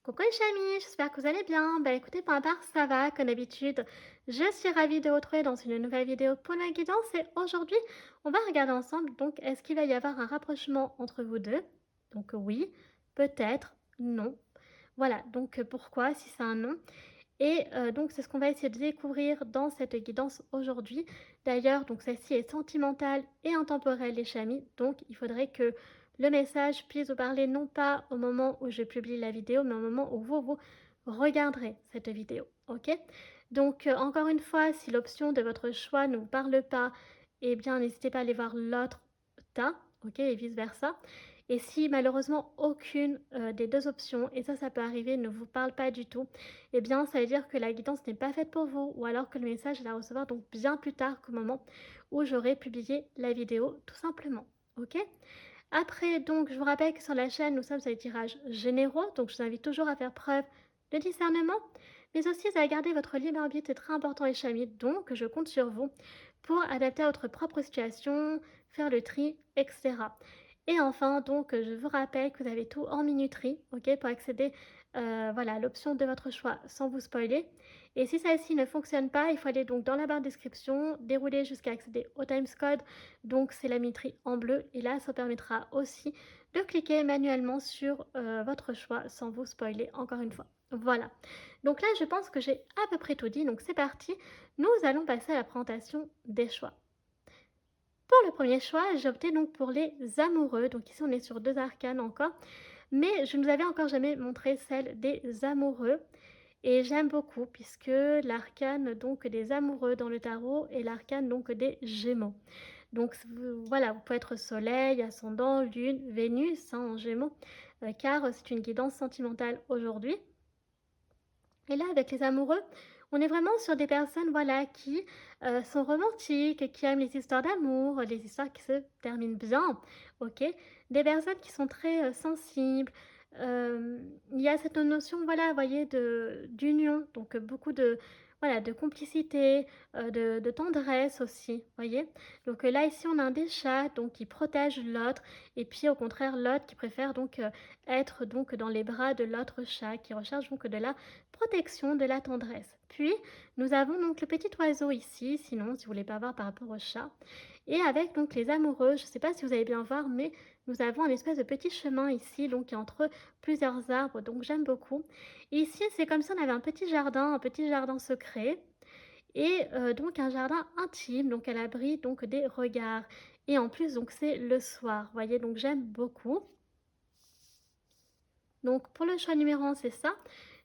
Coucou les chamis, j'espère que vous allez bien. Bah écoutez, pour ma part, ça va, comme d'habitude. Je suis ravie de vous retrouver dans une nouvelle vidéo pour la guidance et aujourd'hui, on va regarder ensemble, donc, est-ce qu'il va y avoir un rapprochement entre vous deux? Donc oui, peut-être, non. Voilà, donc pourquoi, si c'est un non? Et donc c'est ce qu'on va essayer de découvrir dans cette guidance aujourd'hui. D'ailleurs, donc celle-ci est sentimentale et intemporelle les chamis, donc il faudrait que le message puisse vous parler non pas au moment où je publie la vidéo, mais au moment où vous regarderez cette vidéo, OK? Donc encore une fois, si l'option de votre choix ne vous parle pas, eh bien n'hésitez pas à aller voir l'autre tas, OK? Et vice versa. Et si malheureusement aucune, des 2 options, et ça peut arriver, ne vous parle pas du tout, eh bien, ça veut dire que la guidance n'est pas faite pour vous ou alors que le message est à recevoir donc bien plus tard qu'au moment où j'aurai publié la vidéo, tout simplement. OK? Après, donc, je vous rappelle que sur la chaîne, nous sommes sur les tirages généraux, donc je vous invite toujours à faire preuve de discernement, mais aussi à garder votre libre arbitre, c'est très important les chamis, donc je compte sur vous pour adapter à votre propre situation, faire le tri, etc. Et enfin, donc, je vous rappelle que vous avez tout en minuterie, ok, pour accéder voilà, à l'option de votre choix sans vous spoiler. Et si celle-ci ne fonctionne pas, il faut aller donc dans la barre de description, dérouler jusqu'à accéder au Timescode, donc c'est la minuterie en bleu. Et là, ça permettra aussi de cliquer manuellement sur votre choix sans vous spoiler encore une fois. Voilà. Donc là, je pense que j'ai à peu près tout dit, donc c'est parti. Nous allons passer à la présentation des choix. Pour le premier choix, j'ai opté donc pour les amoureux. Donc ici, on est sur 2 arcanes encore, mais je ne vous avais encore jamais montré celle des amoureux et j'aime beaucoup puisque l'arcane donc des amoureux dans le tarot est l'arcane donc des Gémeaux. Donc voilà, vous pouvez être soleil, ascendant, lune, Vénus, hein, en Gémeaux, car c'est une guidance sentimentale aujourd'hui. Et là, avec les amoureux, on est vraiment sur des personnes, voilà, qui, sont romantiques, qui aiment les histoires d'amour, les histoires qui se terminent bien, OK? Des personnes qui sont très, sensibles. Il y a cette notion, voilà, vous voyez, d'union, donc beaucoup de, voilà, de complicité, de tendresse aussi, voyez? Donc là, ici, on a un des chats, donc qui protège l'autre et puis, au contraire, l'autre qui préfère donc, être donc dans les bras de l'autre chat, qui recherche donc de la protection, de la tendresse. Puis, nous avons donc le petit oiseau ici, sinon, si vous voulez pas voir par rapport au chat. Et avec donc les amoureux, je ne sais pas si vous allez bien voir, mais nous avons un espèce de petit chemin ici, donc entre plusieurs arbres, donc j'aime beaucoup. Et ici, c'est comme si on avait un petit jardin secret, et donc un jardin intime, donc à l'abri donc des regards. Et en plus, donc c'est le soir, vous voyez, donc j'aime beaucoup. Donc pour le choix numéro 1, c'est ça.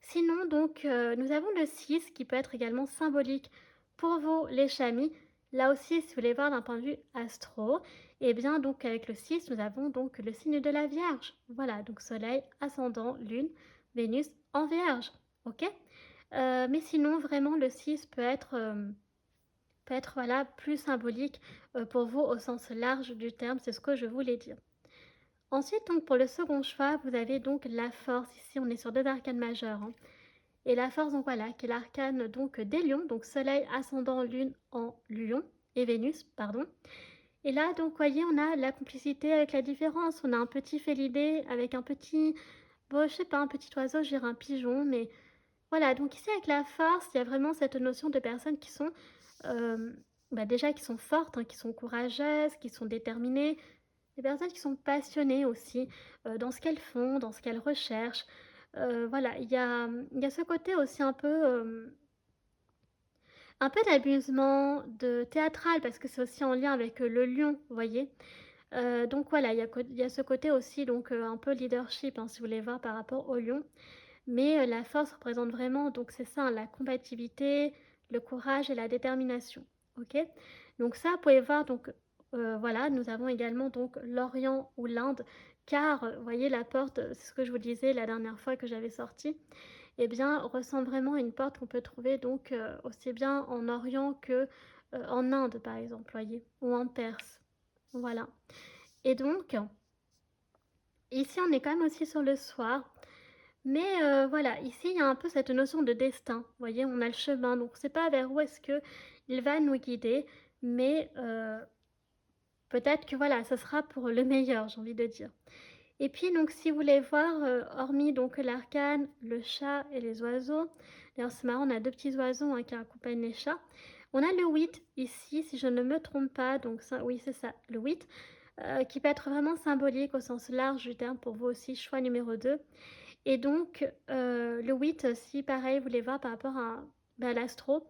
Sinon donc, nous avons le 6 qui peut être également symbolique pour vous les chamis. Là aussi, si vous voulez voir d'un point de vue astro, et bien donc avec le 6, nous avons donc le signe de la Vierge. Voilà, donc soleil, ascendant, lune, Vénus en Vierge, OK? Mais sinon vraiment le 6 peut être voilà plus symbolique, pour vous au sens large du terme, c'est ce que je voulais dire. Ensuite, donc pour le second choix, vous avez donc la force. Ici, on est sur 2 arcanes majeures, hein. Et la force, donc voilà, qui est l'arcane donc des lions, donc soleil, ascendant, lune en lion et Vénus, pardon. Et là, donc, voyez, on a la complicité avec la différence. On a un petit félidé avec un petit, bon, je sais pas, un petit oiseau, je dirais un pigeon, mais voilà. Donc ici, avec la force, il y a vraiment cette notion de personnes qui sont, euh, bah déjà, qui sont fortes, hein, qui sont courageuses, qui sont déterminées, des personnes qui sont passionnées aussi, dans ce qu'elles font, dans ce qu'elles recherchent. Voilà, il y a ce côté aussi un peu d'amusement, de théâtral parce que c'est aussi en lien avec, le lion, vous voyez? Donc voilà, il y a ce côté aussi donc, un peu leadership, hein, si vous voulez voir par rapport au lion. Mais, la force représente vraiment donc c'est ça, hein, la combativité, le courage et la détermination. OK? Donc ça, vous pouvez voir donc, voilà, nous avons également donc l'Orient ou l'Inde car, vous voyez la porte, c'est ce que je vous disais la dernière fois que j'avais sorti, eh bien, ressemble vraiment à une porte qu'on peut trouver donc, aussi bien en Orient que, en Inde par exemple, voyez? Ou en Perse. Voilà. Et donc, ici on est quand même aussi sur le soir. Mais voilà, ici, il y a un peu cette notion de destin. Vous voyez, on a le chemin, donc on ne sait pas vers où est-ce que il va nous guider, mais peut-être que voilà, ça sera pour le meilleur, j'ai envie de dire. Et puis donc si vous voulez voir, hormis donc l'arcane, le chat et les oiseaux, d'ailleurs c'est marrant, on a 2 petits oiseaux, hein, qui accompagnent les chats. On a le 8 ici, si je ne me trompe pas, donc ça oui c'est ça, le 8, qui peut être vraiment symbolique au sens large du terme pour vous aussi, choix numéro 2. Et donc le 8, si pareil vous voulez voir par rapport à, bah, l'astro,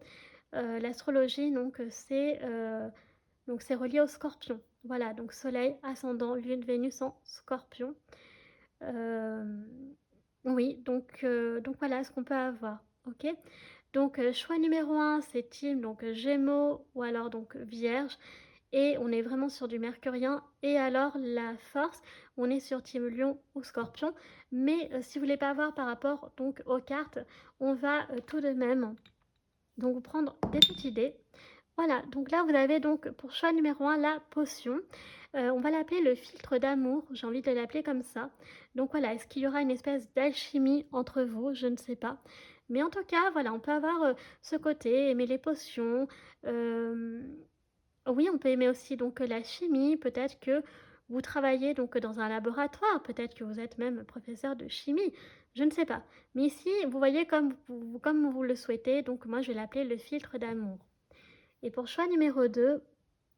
l'astrologie donc c'est relié au Scorpion. Voilà, donc soleil, ascendant, lune, Vénus en Scorpion. Hem, oui, donc voilà ce qu'on peut avoir, OK? Donc choix numéro 1, c'est team donc Gémeaux ou alors donc Vierge et on est vraiment sur du mercurien et alors la force, on est sur team Lion ou Scorpion. Mais si vous voulez pas voir par rapport donc aux cartes, on va, tout de même donc vous prendre des petites idées. Voilà, donc là vous avez donc pour choix numéro 1 la potion. On va l'appeler le filtre d'amour, j'ai envie de l'appeler comme ça. Donc voilà, est-ce qu'il y aura une espèce d'alchimie entre vous? Je ne sais pas. Mais en tout cas, voilà, on peut avoir, ce côté, aimer les potions, hem, oui, on peut aimer aussi donc, la chimie, peut-être que vous travaillez donc, dans un laboratoire, peut-être que vous êtes même professeur de chimie, je ne sais pas. Mais ici, vous voyez comme vous le souhaitez, donc moi je vais l'appeler le filtre d'amour. Et pour choix numéro 2,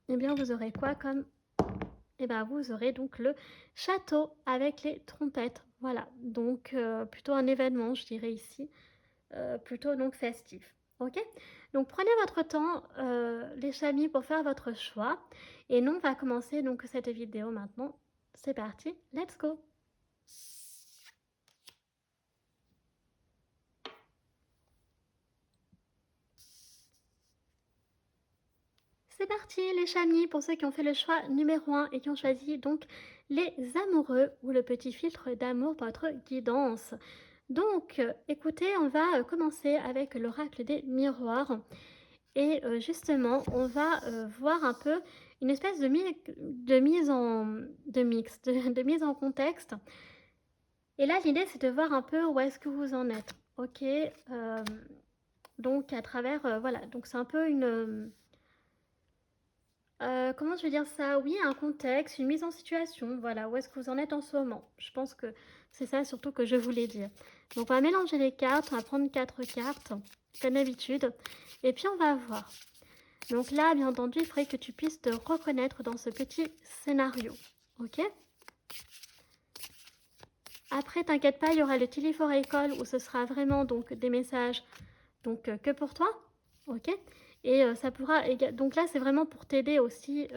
eh bien, vous aurez quoi comme eh ben, vous aurez donc le château avec les trompettes. Voilà, donc plutôt un événement, je dirais ici, plutôt donc festif. OK? Donc prenez votre temps, les amis, pour faire votre choix et nous, on va commencer donc cette vidéo maintenant. C'est parti, let's go! C'est parti les chamis pour ceux qui ont fait le choix numéro 1 et qui ont choisi donc les amoureux ou le petit filtre d'amour pour votre guidance. Donc écoutez, on va commencer avec l'oracle des miroirs et justement on va voir un peu une espèce de mise en de mix, de mise en contexte. Et là l'idée c'est de voir un peu où est-ce que vous en êtes. Ok, donc à travers, voilà, donc c'est un peu une comment je vais dire ça? Oui, un contexte, une mise en situation, voilà, où est-ce que vous en êtes en ce moment? Je pense que c'est ça surtout que je voulais dire. Donc on va mélanger les cartes, on va prendre 4 cartes, comme d'habitude, et puis on va voir. Donc là, bien entendu, il faudrait que tu puisses te reconnaître dans ce petit scénario, ok? Après, t'inquiète pas, il y aura le téléphone école où ce sera vraiment donc des messages donc que pour toi, ok? Et ça pourra donc là, c'est vraiment pour t'aider aussi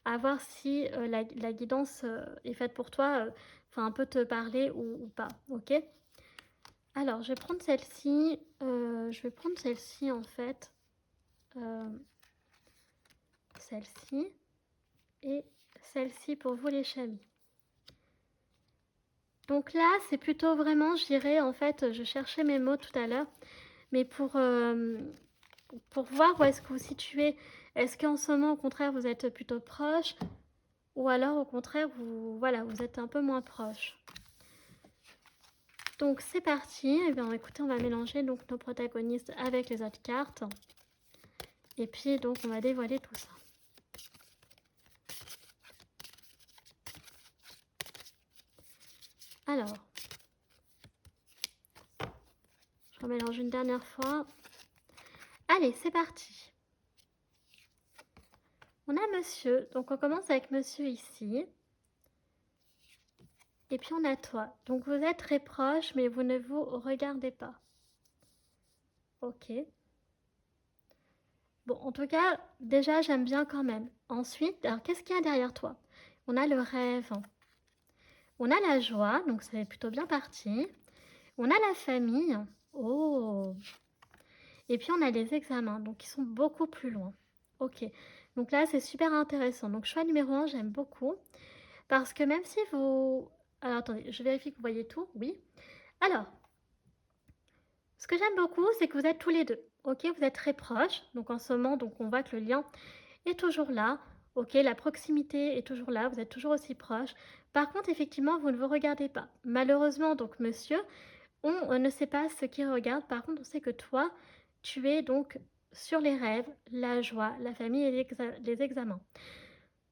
à voir si la guidance est faite pour toi, enfin un peu te parler ou pas, ok? Alors, je vais prendre celle-ci. Je vais prendre celle-ci en fait. Euh, celle-ci et celle-ci pour vous les chamis. Donc là, c'est plutôt vraiment, je dirais, en fait, je cherchais mes mots tout à l'heure, mais pour voir où est-ce que vous situez. Est-ce qu'en ce moment, au contraire, vous êtes plutôt proche ou alors, au contraire, voilà, vous êtes un peu moins proche. Donc, c'est parti. Eh bien, écoutez, on va mélanger donc nos protagonistes avec les autres cartes. Et puis, donc, on va dévoiler tout ça. Alors, je remélange une dernière fois. Allez, c'est parti. On a monsieur, donc on commence avec monsieur ici. Et puis on a toi. Donc vous êtes très proches, mais vous ne vous regardez pas. Ok. Bon, en tout cas, déjà, j'aime bien quand même. Ensuite, alors qu'est-ce qu'il y a derrière toi? On a le rêve. On a la joie, donc c'est plutôt bien parti. On a la famille. Oh. Et puis on a les examens, donc ils sont beaucoup plus loin. Ok. Donc là, c'est super intéressant. Donc choix numéro 1, j'aime beaucoup. Parce que même si vous... Alors attendez, je vérifie que vous voyez tout. Oui. Alors, ce que j'aime beaucoup, c'est que vous êtes tous les deux. Ok, vous êtes très proches. Donc en ce moment, donc on voit que le lien est toujours là. Ok, la proximité est toujours là. Vous êtes toujours aussi proches. Par contre, effectivement, vous ne vous regardez pas. Malheureusement, donc monsieur, on ne sait pas ce qu'il regarde. Par contre, on sait que toi, tu es donc sur les rêves, la joie, la famille et les examens.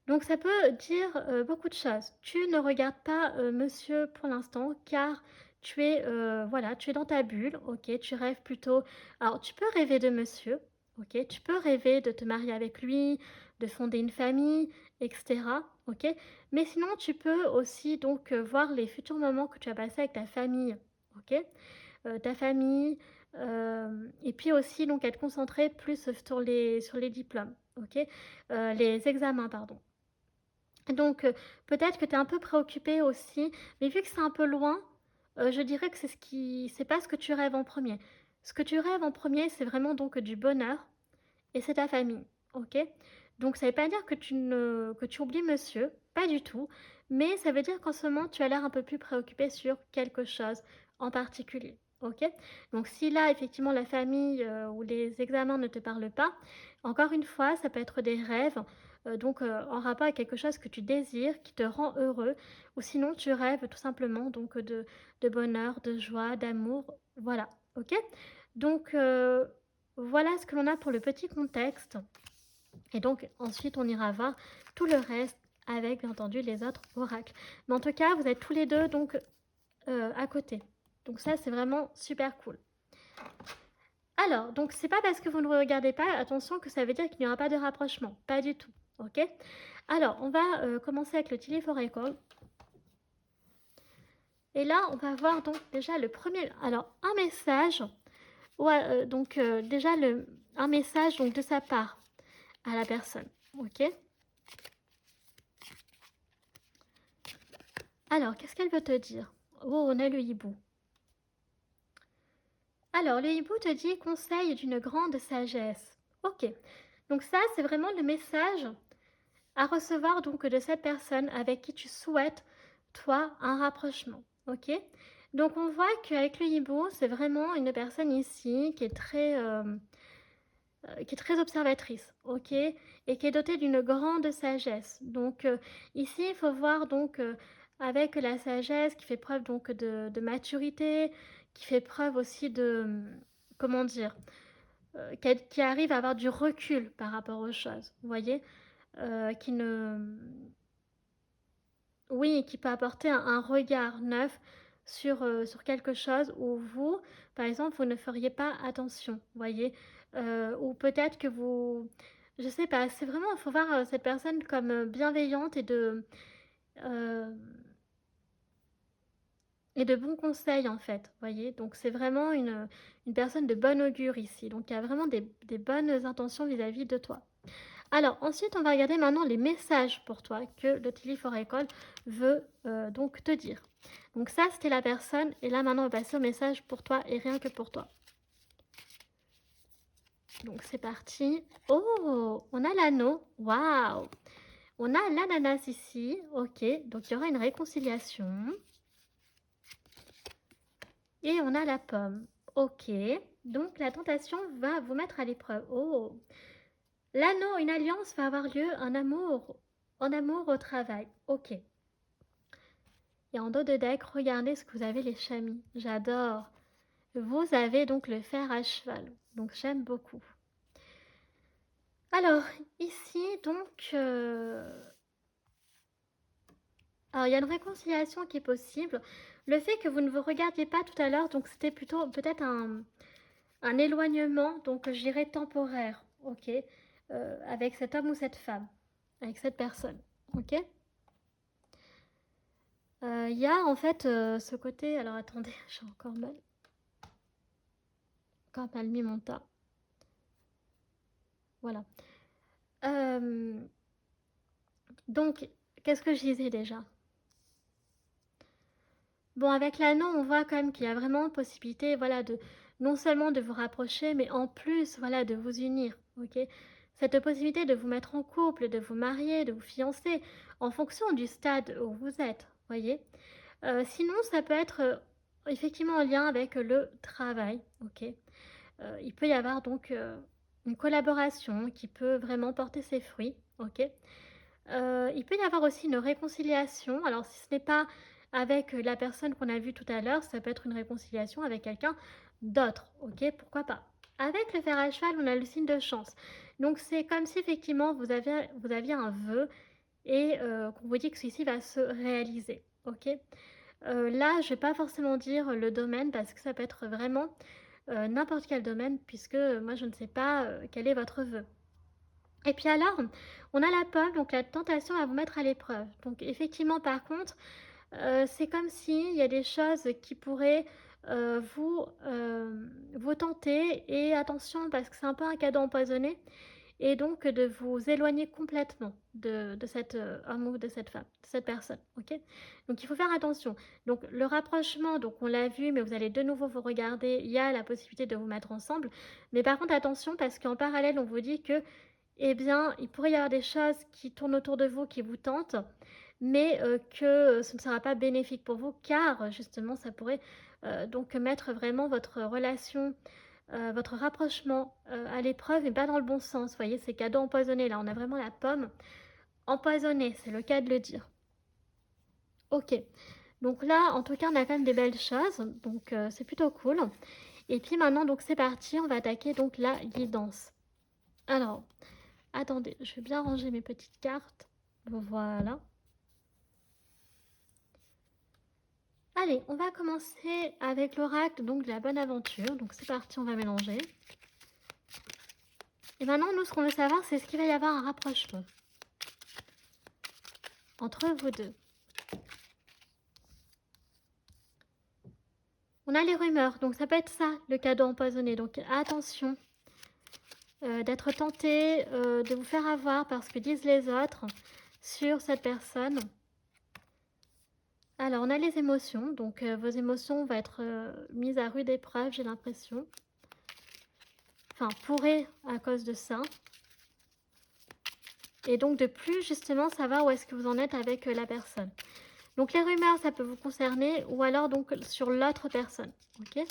Donc ça peut dire, beaucoup de choses. Tu ne regardes pas, monsieur pour l'instant car tu es, voilà, tu es dans ta bulle, OK, tu rêves plutôt alors tu peux rêver de monsieur, OK, tu peux rêver de te marier avec lui, de fonder une famille et cetera, OK. Mais sinon tu peux aussi donc, voir les futurs moments que tu vas passer avec ta famille, OK. Ta famille, et puis aussi donc être concentré plus sur les diplômes, OK. Les examens, pardon. Donc, peut-être que tu es un peu préoccupé aussi, mais vu que c'est un peu loin, je dirais que c'est pas ce que tu rêves en premier. Ce que tu rêves en premier, c'est vraiment donc du bonheur et c'est ta famille, OK? Donc ça veut pas dire que tu oublies monsieur, pas du tout, mais ça veut dire qu'en ce moment, tu as l'air un peu plus préoccupé sur quelque chose en particulier, OK? Donc si là, effectivement, la famille, ou les examens ne te parlent pas, encore une fois, ça peut être des rêves, donc en rapport avec quelque chose que tu désires, qui te rend heureux ou sinon tu rêves tout simplement donc de bonheur, de joie, d'amour, voilà, OK? Donc voilà ce que l'on a pour le petit contexte. Et donc ensuite, on ira voir tout le reste avec, bien entendu, les autres oracles. Mais en tout cas, vous êtes tous les deux donc à côté. Donc ça, c'est vraiment super cool. Alors, donc c'est pas parce que vous ne regardez pas, attention, que ça veut dire qu'il n'y aura pas de rapprochement. Pas du tout. Ok. Alors, on va commencer avec le Tiliforecal. Et là, on va voir donc déjà le premier. Alors, un message. Ouais, donc déjà un message donc de sa part à la personne. Ok. Alors, qu'est-ce qu'elle veut te dire? Oh, on a le hibou. Alors, le hibou te dit conseil d'une grande sagesse. Ok. Donc ça, c'est vraiment le message à recevoir donc de cette personne avec qui tu souhaites, toi, un rapprochement. Ok. Donc on voit qu'avec le hibou, c'est vraiment une personne ici qui est très observatrice, ok, et qui est dotée d'une grande sagesse. Donc ici, il faut voir donc avec la sagesse qui fait preuve donc de maturité, qui fait preuve aussi de, comment dire, qui arrive à avoir du recul par rapport aux choses, vous voyez, qui ne, oui, qui peut apporter un regard neuf sur quelque chose où vous, par exemple, vous ne feriez pas attention, vous voyez? Ou peut-être que vous je sais pas, c'est vraiment il faut voir, cette personne comme, bienveillante heu et de bons conseils, en fait, vous voyez? Donc c'est vraiment une personne de bon augure ici, donc qui a vraiment des bonnes intentions vis-à-vis de toi. Alors ensuite, on va regarder maintenant les messages pour toi que le Tilly for École veut donc te dire. Donc ça, c'était la personne. Et là, maintenant, on va passer au message pour toi et rien que pour toi. Donc c'est parti. Oh, on a l'anneau. Waouh. On a l'ananas ici. Ok, donc il y aura une réconciliation. Et on a la pomme. Ok, donc la tentation va vous mettre à l'épreuve. Oh, l'anneau, une alliance va avoir lieu, en amour au travail. Ok. Et en dos de deck, regardez ce que vous avez les chamis. J'adore. Vous avez donc le fer à cheval. Donc j'aime beaucoup. Alors, ici, donc... alors, il y a une réconciliation qui est possible. Le fait que vous ne vous regardiez pas tout à l'heure, donc c'était plutôt peut-être un éloignement, donc je dirais temporaire, ok, avec cet homme ou cette femme, avec cette personne, ok. Il y a en fait ce côté... Alors attendez, j'ai encore mal mis mon tas. Voilà. Donc, qu'est-ce que je disais déjà? Bon, avec l'anneau, on voit quand même qu'il y a vraiment possibilité, voilà, de non seulement de vous rapprocher, mais en plus, voilà, de vous unir, ok? Cette possibilité de vous mettre en couple, de vous marier, de vous fiancer, en fonction du stade où vous êtes, voyez? Sinon, ça peut être effectivement en lien avec le travail, ok? Il peut y avoir donc une collaboration qui peut vraiment porter ses fruits, ok? Il peut y avoir aussi une réconciliation. Alors si ce n'est pas avec la personne qu'on a vue tout à l'heure, ça peut être une réconciliation avec quelqu'un d'autre, ok? Pourquoi pas? Avec le fer à cheval, on a le signe de chance. Donc c'est comme si effectivement vous aviez un vœu et qu'on vous dit que celui-ci va se réaliser, OK? Là, je vais pas forcément dire le domaine parce que ça peut être vraiment, n'importe quel domaine puisque, moi je ne sais pas, quel est votre vœu. Et puis alors, on a la pomme, donc la tentation à vous mettre à l'épreuve. Donc effectivement, par contre, c'est comme s'il y a des choses qui pourraient, vous tenter et attention parce que c'est un peu un cadeau empoisonné et donc de vous éloigner complètement de cet, homme ou de cette femme, de cette personne, OK? Donc il faut faire attention. Donc le rapprochement, donc on l'a vu, mais vous allez de nouveau vous regarder, il y a la possibilité de vous mettre ensemble. Mais par contre attention parce qu'en parallèle, on vous dit que, eh bien, il pourrait y avoir des choses qui tournent autour de vous, qui vous tentent, mais que ce ne sera pas bénéfique pour vous car justement ça pourrait, donc mettre vraiment votre relation, votre rapprochement, à l'épreuve et pas dans le bon sens. Vous voyez, c'est cadeau empoisonné là, on a vraiment la pomme empoisonnée, c'est le cas de le dire. OK, donc là, en tout cas, on a quand même des belles choses, donc c'est plutôt cool et puis maintenant donc c'est parti, on va attaquer donc la guidance. Alors, attendez, je vais bien ranger mes petites cartes. Voilà. Allez, on va commencer avec l'oracle donc de la bonne aventure. Donc c'est parti, on va mélanger. Et maintenant, nous, ce qu'on veut savoir, c'est ce qu'il va y avoir un rapprochement entre vous deux. On a les rumeurs, donc ça peut être ça, le cadeau empoisonné. Donc attention d'être tenté de vous faire avoir par ce que disent les autres sur cette personne. Alors, on a les émotions, donc vos émotions vont être mises à rude épreuve, j'ai l'impression. Enfin, pourraient à cause de ça. Et donc de plus justement savoir où est-ce que vous en êtes avec la personne. Donc les rumeurs, ça peut vous concerner ou alors donc sur l'autre personne. Ok.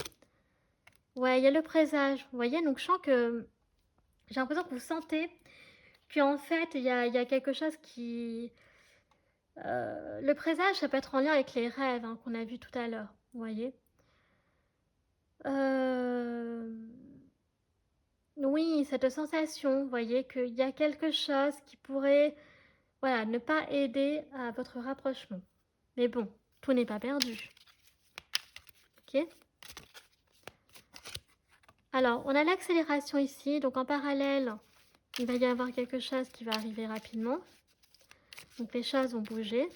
Ouais, il y a le présage. Vous voyez, donc je sens que j'ai l'impression que vous sentez qu'en fait, il y a quelque chose qui... le présage, ça peut être en lien avec les rêves hein, qu'on a vus tout à l'heure. Vous voyez. Oui, cette sensation, vous voyez, qu'il y a quelque chose qui pourrait, voilà, ne pas aider à votre rapprochement. Mais bon, tout n'est pas perdu. Ok. Alors, on a l'accélération ici. Donc, en parallèle, il va y avoir quelque chose qui va arriver rapidement. Donc, les choses vont bouger.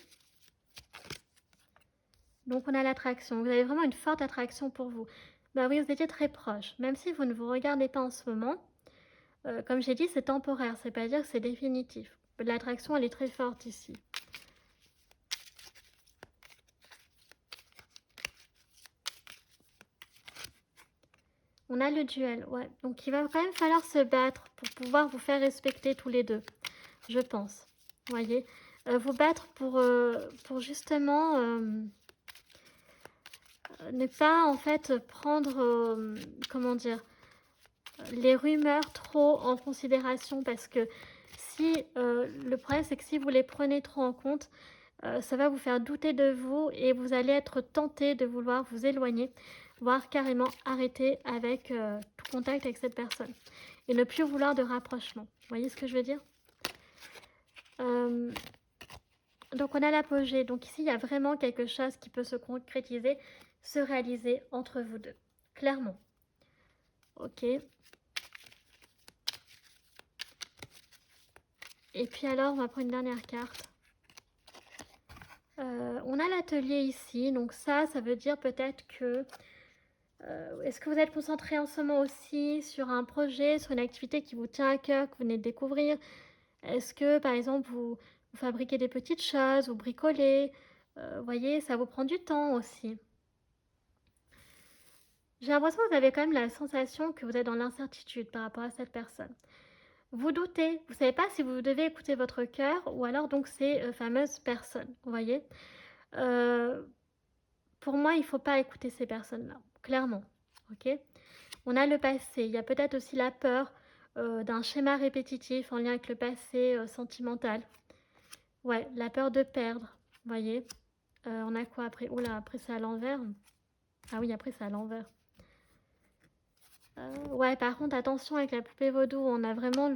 Donc, on a l'attraction. Vous avez vraiment une forte attraction pour vous. Bah oui, vous étiez très proche. Même si vous ne vous regardez pas en ce moment, comme j'ai dit, c'est temporaire. C'est pas dire que c'est définitif. L'attraction, elle est très forte ici. On a le duel, ouais. Donc il va quand même falloir se battre pour pouvoir vous faire respecter tous les deux, je pense. Vous voyez, vous battre pour justement ne pas en fait prendre, comment dire, les rumeurs trop en considération parce que si le problème c'est que si vous les prenez trop en compte, ça va vous faire douter de vous et vous allez être tenté de vouloir vous éloigner, voire carrément arrêter avec tout contact avec cette personne et ne plus vouloir de rapprochement. Vous voyez ce que je veux dire? Donc on a l'apogée. Donc ici, il y a vraiment quelque chose qui peut se concrétiser, se réaliser entre vous deux. Clairement. Ok. Et puis alors, on va prendre une dernière carte. On a l'atelier ici. Donc ça veut dire peut-être que... est-ce que vous êtes concentré en ce moment aussi sur un projet, sur une activité qui vous tient à cœur, que vous venez de découvrir? Est-ce que, par exemple, vous fabriquez des petites choses, vous bricolez? Vous voyez, ça vous prend du temps aussi. J'ai l'impression que vous avez quand même la sensation que vous êtes dans l'incertitude par rapport à cette personne. Vous doutez, vous ne savez pas si vous devez écouter votre cœur ou alors donc ces fameuses personnes, vous voyez. Pour moi, il ne faut pas écouter ces personnes-là, clairement, ok. On a le passé, il y a peut-être aussi la peur d'un schéma répétitif en lien avec le passé sentimental. Ouais, la peur de perdre, vous voyez. On a quoi après? Oula, après c'est à l'envers. Ah oui, après c'est à l'envers. Ouais, par contre, attention avec la poupée vaudou, on a vraiment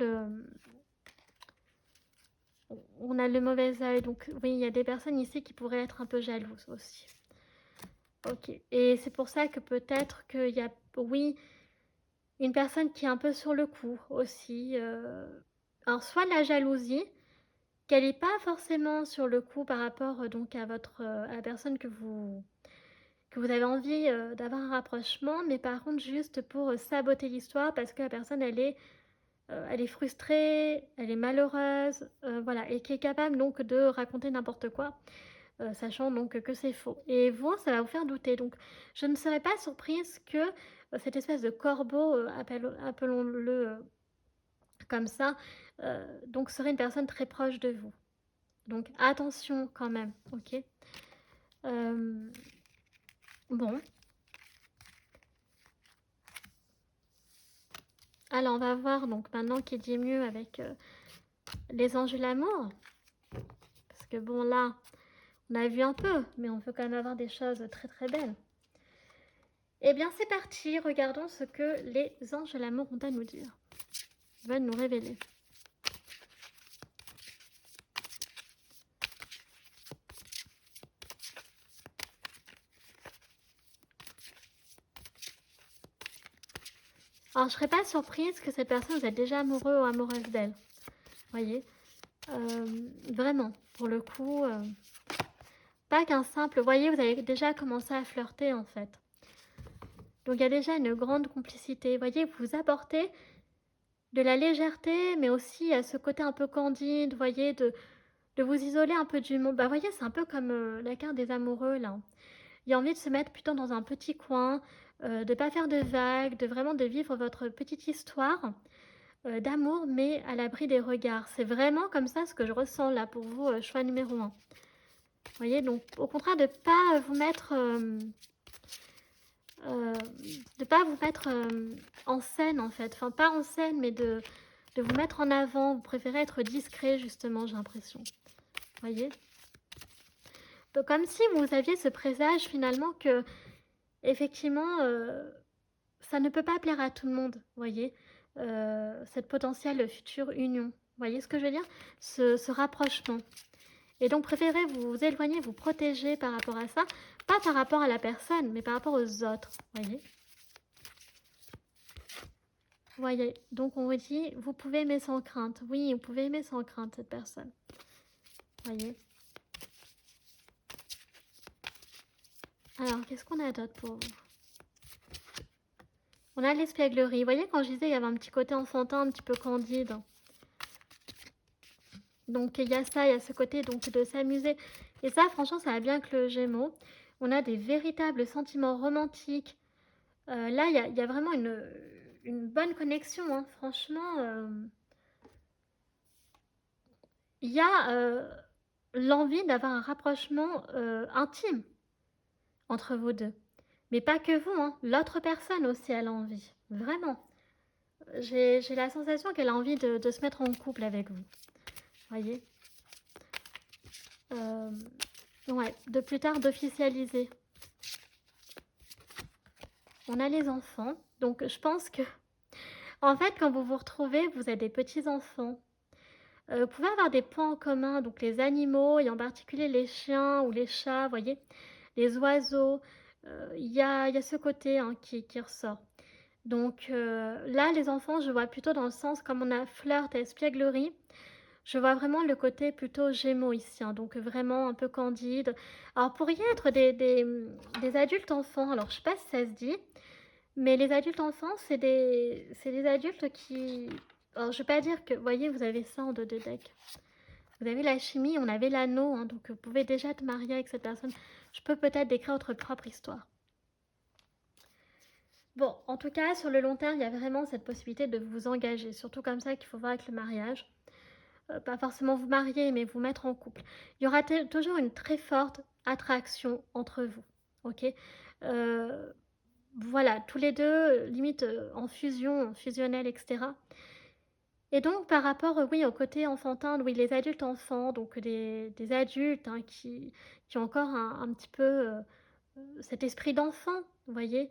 on a le mauvais œil. Donc oui, il y a des personnes ici qui pourraient être un peu jalouses aussi. Ok. Et c'est pour ça que peut-être qu'il y a, oui, une personne qui est un peu sur le coup aussi. Alors soit de la jalousie, qu'elle n'est pas forcément sur le coup par rapport donc à à la personne que vous avez envie d'avoir un rapprochement, mais par contre juste pour saboter l'histoire parce que la personne elle est frustrée, elle est malheureuse, voilà, et qui est capable donc de raconter n'importe quoi, sachant donc que c'est faux. Et vous, ça va vous faire douter. Donc, je ne serais pas surprise que cette espèce de corbeau, appelons-le comme ça, donc serait une personne très proche de vous. Donc, attention quand même, ok. Euh, bon, alors on va voir donc maintenant qui dit mieux avec les anges de l'amour. Parce que bon là, on a vu un peu, mais on veut quand même avoir des choses très très belles. Eh bien c'est parti, regardons ce que les anges de l'amour ont à nous dire. Ils veulent nous révéler. Alors je serais pas surprise que cette personne, vous êtes déjà amoureux ou amoureuse d'elle. Voyez, vraiment, pour le coup, pas qu'un simple... Vous voyez, vous avez déjà commencé à flirter en fait. Donc il y a déjà une grande complicité. Vous voyez, vous apportez de la légèreté, mais aussi à ce côté un peu candide, vous voyez, de vous isoler un peu du monde. Bah, vous voyez, c'est un peu comme la carte des amoureux, là. Il y a envie de se mettre plutôt dans un petit coin, de pas faire de vagues, de vraiment de vivre votre petite histoire d'amour, mais à l'abri des regards. C'est vraiment comme ça ce que je ressens, là, pour vous, choix numéro 1. Vous voyez, donc, au contraire, de pas vous mettre... de pas vous mettre en scène en fait, enfin pas en scène mais de vous mettre en avant, vous préférez être discret justement j'ai l'impression, vous voyez, donc, comme si vous aviez ce présage finalement que effectivement ça ne peut pas plaire à tout le monde, vous voyez, cette potentielle future union, vous voyez ce que je veux dire, ce rapprochement. Et donc préférez vous éloigner, vous protéger par rapport à ça, pas par rapport à la personne, mais par rapport aux autres, vous voyez. Voyez, donc on vous dit, vous pouvez aimer sans crainte. Oui, vous pouvez aimer sans crainte cette personne. Voyez. Alors, qu'est-ce qu'on a d'autre pour vous? On a l'espièglerie. Vous voyez, quand je disais, il y avait un petit côté enfantin, un petit peu candide. Donc, il y a ça, il y a ce côté donc de s'amuser. Et ça, franchement, ça va bien que le Gémeaux. On a des véritables sentiments romantiques. Là, il y a vraiment une bonne connexion. Hein. Franchement, il y a l'envie d'avoir un rapprochement intime entre vous deux. Mais pas que vous, hein. L'autre personne aussi a l'envie. Vraiment. J'ai la sensation qu'elle a envie de se mettre en couple avec vous. Voyez, ouais, de plus tard d'officialiser. On a les enfants. Donc je pense que, en fait, quand vous vous retrouvez, vous êtes des petits-enfants. Vous pouvez avoir des points en commun, donc les animaux, et en particulier les chiens ou les chats, vous voyez, les oiseaux. Il y a ce côté hein, qui ressort. Donc là, les enfants, je vois plutôt dans le sens comme on a flirt et espièglerie. Je vois vraiment le côté plutôt gémeaux ici, hein, donc vraiment un peu candide. Alors, pourriez être des adultes enfants. Alors, je sais pas si ça se dit, mais les adultes enfants, c'est des adultes qui... Alors, je vais pas dire que, vous voyez, vous avez ça en deux de deck. Vous avez la chimie, on avait l'anneau, hein, donc vous pouvez déjà te marier avec cette personne. Je peux peut-être décrire votre propre histoire. Bon, en tout cas, sur le long terme, il y a vraiment cette possibilité de vous engager. Surtout comme ça qu'il faut voir avec le mariage. Pas forcément vous marier, mais vous mettre en couple. Il y aura toujours une très forte attraction entre vous. Ok. Euh, voilà, tous les deux, limite en fusion, fusionnel, etc. Et donc, par rapport, oui, au côté enfantin, oui, les adultes enfants, donc des adultes hein, qui ont encore un petit peu cet esprit d'enfant, vous voyez,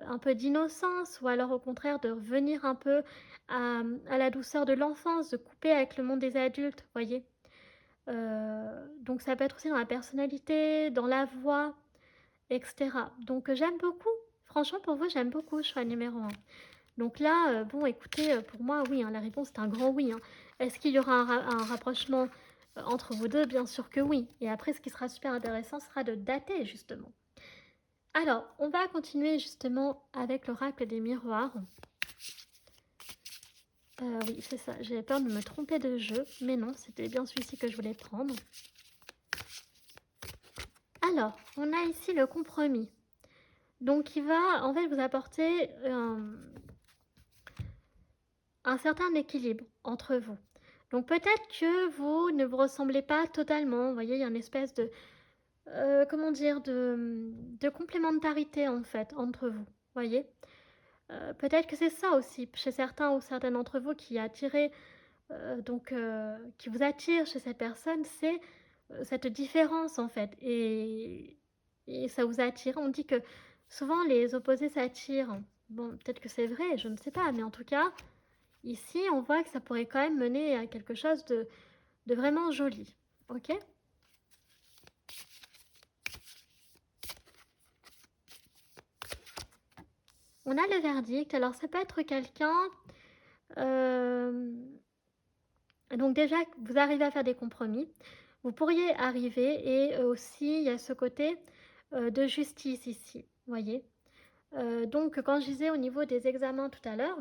un peu d'innocence, ou alors au contraire de revenir un peu à la douceur de l'enfance, de couper avec le monde des adultes, vous voyez. Donc ça peut être aussi dans la personnalité, dans la voix, et cetera. Donc j'aime beaucoup. Franchement, pour vous, j'aime beaucoup, choix numéro un. Donc là, bon, écoutez, pour moi, oui, hein, la réponse est un grand oui, hein. Est-ce qu'il y aura un rapprochement, entre vous 2? Bien sûr que oui. Et après, ce qui sera super intéressant sera de dater, justement. Alors, on va continuer justement avec l'oracle des miroirs. Oui, c'est ça. J'avais peur de me tromper de jeu, mais non, c'était bien celui-ci que je voulais prendre. Alors, on a ici le compromis. Donc, il va en fait vous apporter un certain équilibre entre vous. Donc, peut-être que vous ne vous ressemblez pas totalement. Vous voyez, il y a une espèce de, comment dire, de complémentarité en fait entre vous. Vous voyez, peut-être que c'est ça aussi chez certains ou certaines d'entre vous qui attirez, qui vous attire chez cette personne, c'est cette différence en fait. Et ça vous attire. On dit que souvent les opposés s'attirent. Bon, peut-être que c'est vrai, je ne sais pas, mais en tout cas, ici, on voit que ça pourrait quand même mener à quelque chose de vraiment joli. Ok? On a le verdict. Alors, ça peut être quelqu'un. euh, donc, déjà, vous arrivez à faire des compromis. Vous pourriez arriver, et aussi, il y a ce côté de justice ici. Vous voyez? Donc, quand je disais au niveau des examens tout à l'heure,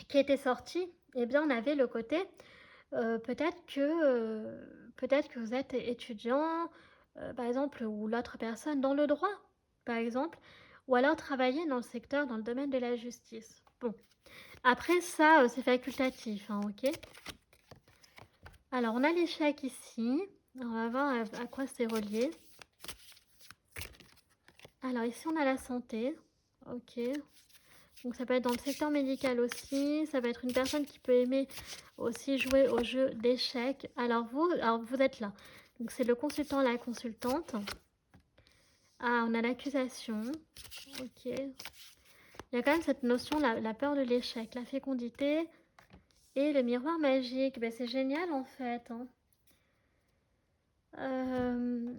qui était sorti, eh bien, on avait le côté peut-être que vous êtes étudiant, par exemple, ou l'autre personne dans le droit, par exemple, ou alors travailler dans le secteur, dans le domaine de la justice. Bon, après ça, c'est facultatif, hein, ok? Alors, on a l'échec ici. On va voir à quoi c'est relié. Alors, ici, on a la santé. Ok. Donc, ça peut être dans le secteur médical aussi. Ça peut être une personne qui peut aimer aussi jouer au jeu d'échecs. Alors, vous êtes là. Donc, c'est le consultant, la consultante. Ah, on a l'accusation. Ok. Il y a quand même cette notion, la peur de l'échec, la fécondité et le miroir magique. Ben, c'est génial en fait, hein. Euh,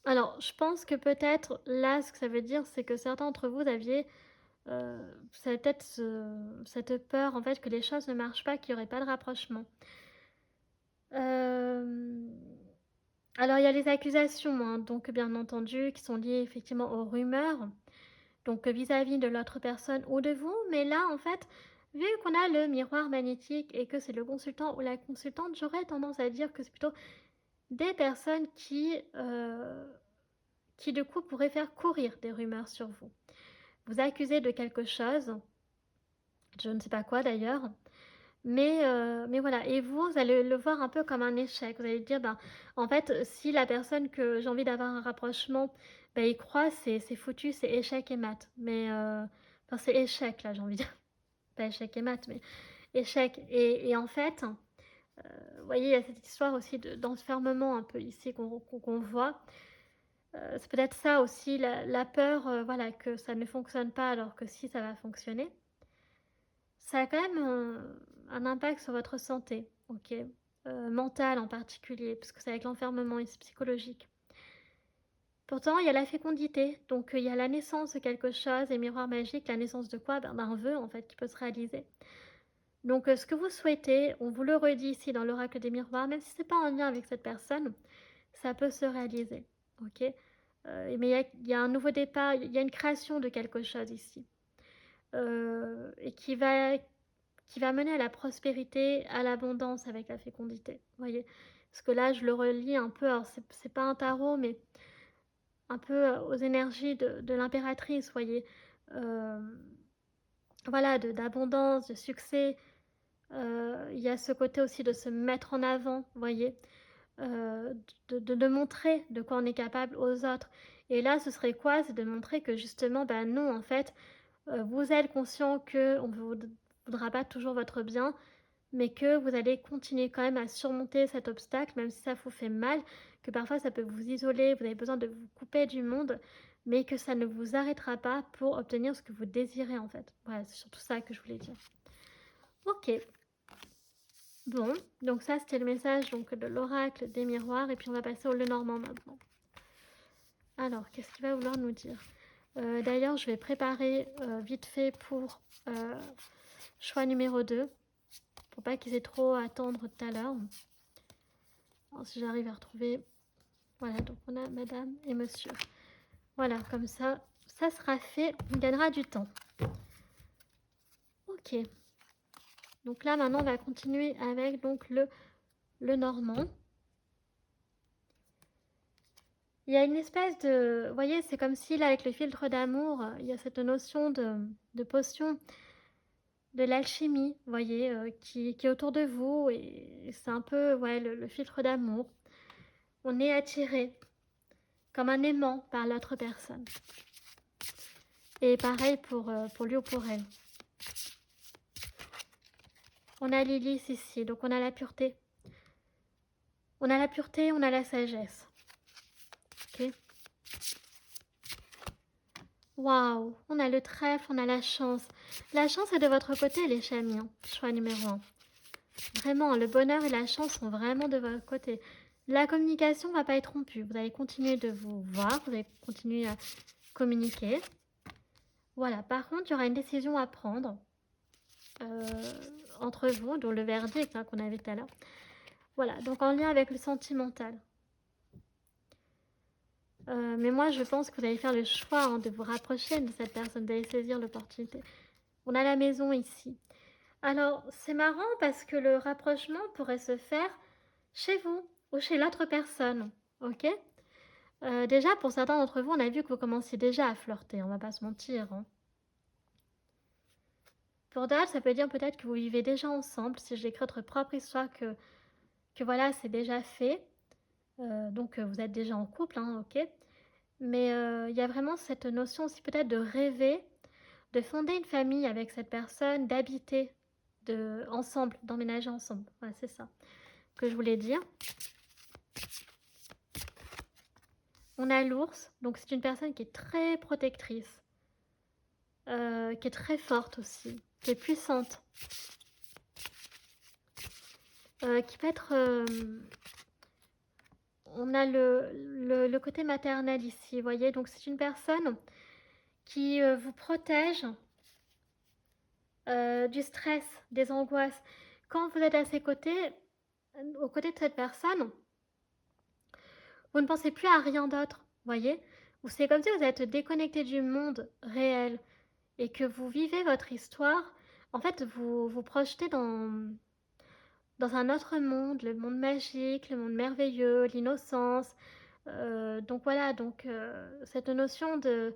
Alors, je pense que peut-être là, ce que ça veut dire, c'est que certains d'entre vous aviez ça peut-être cette peur en fait que les choses ne marchent pas, qu'il n'y aurait pas de rapprochement. Euh, Alors, il y a les accusations, hein, donc bien entendu, qui sont liées effectivement aux rumeurs. Donc vis-à-vis de l'autre personne ou de vous, mais là en fait, vu qu'on a le miroir magnétique et que c'est le consultant ou la consultante, j'aurais tendance à dire que c'est plutôt des personnes qui du coup pourraient faire courir des rumeurs sur vous. Vous accusez de quelque chose, je ne sais pas quoi d'ailleurs, mais voilà, et vous allez le voir un peu comme un échec. Vous allez dire, ben, en fait, si la personne que j'ai envie d'avoir un rapprochement, ben, il croit, c'est foutu, c'est échec et mat. Enfin, c'est échec, là, j'ai envie de dire. Pas échec et mat, mais échec. Et en fait, vous voyez, il y a cette histoire aussi d'enfermement un peu ici qu'on voit. C'est peut-être ça aussi, la peur, voilà, que ça ne fonctionne pas alors que si ça va fonctionner. Ça a quand même un impact sur votre santé, ok, mentale en particulier, parce que c'est avec l'enfermement et c'est psychologique. Pourtant, il y a la fécondité, donc il y a la naissance de quelque chose, et miroir magique, la naissance de quoi? Ben, d'un vœu en fait qui peut se réaliser. Donc ce que vous souhaitez, on vous le redit ici dans l'oracle des miroirs, même si ce n'est pas en lien avec cette personne, ça peut se réaliser, ok? Mais il y a un nouveau départ, il y a une création de quelque chose ici, et qui va mener à la prospérité, à l'abondance avec la fécondité. Vous voyez? Parce que là, je le relis un peu, alors c'est pas un tarot, mais un peu aux énergies de l'impératrice, vous voyez? Euh, voilà, d'abondance, de succès. Il y a ce côté aussi de se mettre en avant, vous voyez? De montrer de quoi on est capable aux autres. Et là, ce serait quoi? C'est de montrer que justement, bah non, en fait, vous êtes conscient qu'on ne vous voudra pas toujours votre bien, mais que vous allez continuer quand même à surmonter cet obstacle, même si ça vous fait mal, que parfois ça peut vous isoler, vous avez besoin de vous couper du monde, mais que ça ne vous arrêtera pas pour obtenir ce que vous désirez en fait. Voilà, c'est surtout ça que je voulais dire. Ok, Bon, donc ça c'était le message donc, de l'oracle des miroirs et puis on va passer au Lenormand maintenant. Alors, qu'est-ce qu'il va vouloir nous dire? D'ailleurs, je vais préparer vite fait pour choix numéro 2, pour pas qu'ils aient trop à attendre tout à l'heure. Si j'arrive à retrouver... Voilà, donc on a madame et monsieur. Voilà, comme ça sera fait, on gagnera du temps. Ok. Donc là, maintenant, on va continuer avec donc le normand. Il y a une espèce de... Vous voyez, c'est comme si là, avec le filtre d'amour, il y a cette notion de potion, de l'alchimie, vous voyez, qui est autour de vous. Et c'est un peu, ouais, le filtre d'amour. On est attiré comme un aimant par l'autre personne. Et pareil pour lui ou pour elle. On a Lilith ici, donc on a la pureté. On a la pureté, on a la sagesse. Ok. Waouh, on a le trèfle, on a la chance. La chance est de votre côté, les chamis. Choix numéro 1. Vraiment, le bonheur et la chance sont vraiment de votre côté. La communication ne va pas être rompue. Vous allez continuer de vous voir, vous allez continuer à communiquer. Voilà, par contre, il y aura une décision à prendre entre vous, dont le verdict qu'on avait tout à l'heure. Voilà, donc en lien avec le sentimental. Mais moi, je pense que vous allez faire le choix de vous rapprocher de cette personne, d'aller saisir l'opportunité. On a la maison ici. Alors, c'est marrant parce que le rapprochement pourrait se faire chez vous ou chez l'autre personne, ok? Déjà, pour certains d'entre vous, on a vu que vous commenciez déjà à flirter, on va pas se mentir. Hein. Pour d'autres, ça peut dire peut-être que vous vivez déjà ensemble, si je l'écris votre propre histoire, que voilà, c'est déjà fait. Donc, vous êtes déjà en couple, hein, ok? Mais il y a vraiment cette notion aussi peut-être de rêver, de fonder une famille avec cette personne, d'habiter ensemble, d'emménager ensemble. Voilà, c'est ça que je voulais dire. On a l'ours, donc c'est une personne qui est très protectrice, qui est très forte aussi, qui est puissante, qui peut être... on a le côté maternel ici, vous voyez, donc c'est une personne qui vous protège du stress, des angoisses. Quand vous êtes à ses côtés, aux côtés de cette personne, vous ne pensez plus à rien d'autre, voyez? Ou c'est comme si vous êtes déconnecté du monde réel et que vous vivez votre histoire. En fait, vous vous projetez dans un autre monde, le monde magique, le monde merveilleux, l'innocence. Donc voilà, donc cette notion de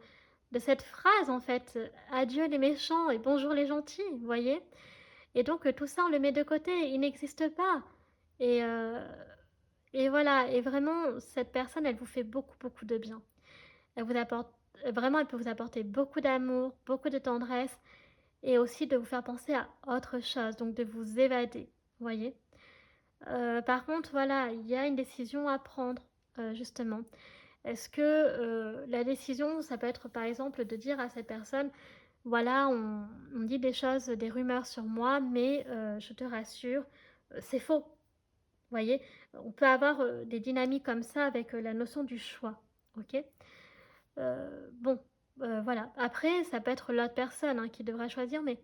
cette phrase en fait, adieu les méchants et bonjour les gentils, vous voyez? Et donc tout ça on le met de côté, il n'existe pas. Et, euh, et voilà, et vraiment cette personne elle vous fait beaucoup beaucoup de bien. Elle vous apporte, vraiment elle peut vous apporter beaucoup d'amour, beaucoup de tendresse et aussi de vous faire penser à autre chose, donc de vous évader, vous voyez? Par contre voilà, il y a une décision à prendre justement. Est-ce que la décision, ça peut être par exemple de dire à cette personne, voilà, on dit des choses, des rumeurs sur moi, mais je te rassure, c'est faux. Vous voyez, on peut avoir des dynamiques comme ça avec la notion du choix. Ok. Bon, voilà. Après, ça peut être l'autre personne qui devra choisir, mais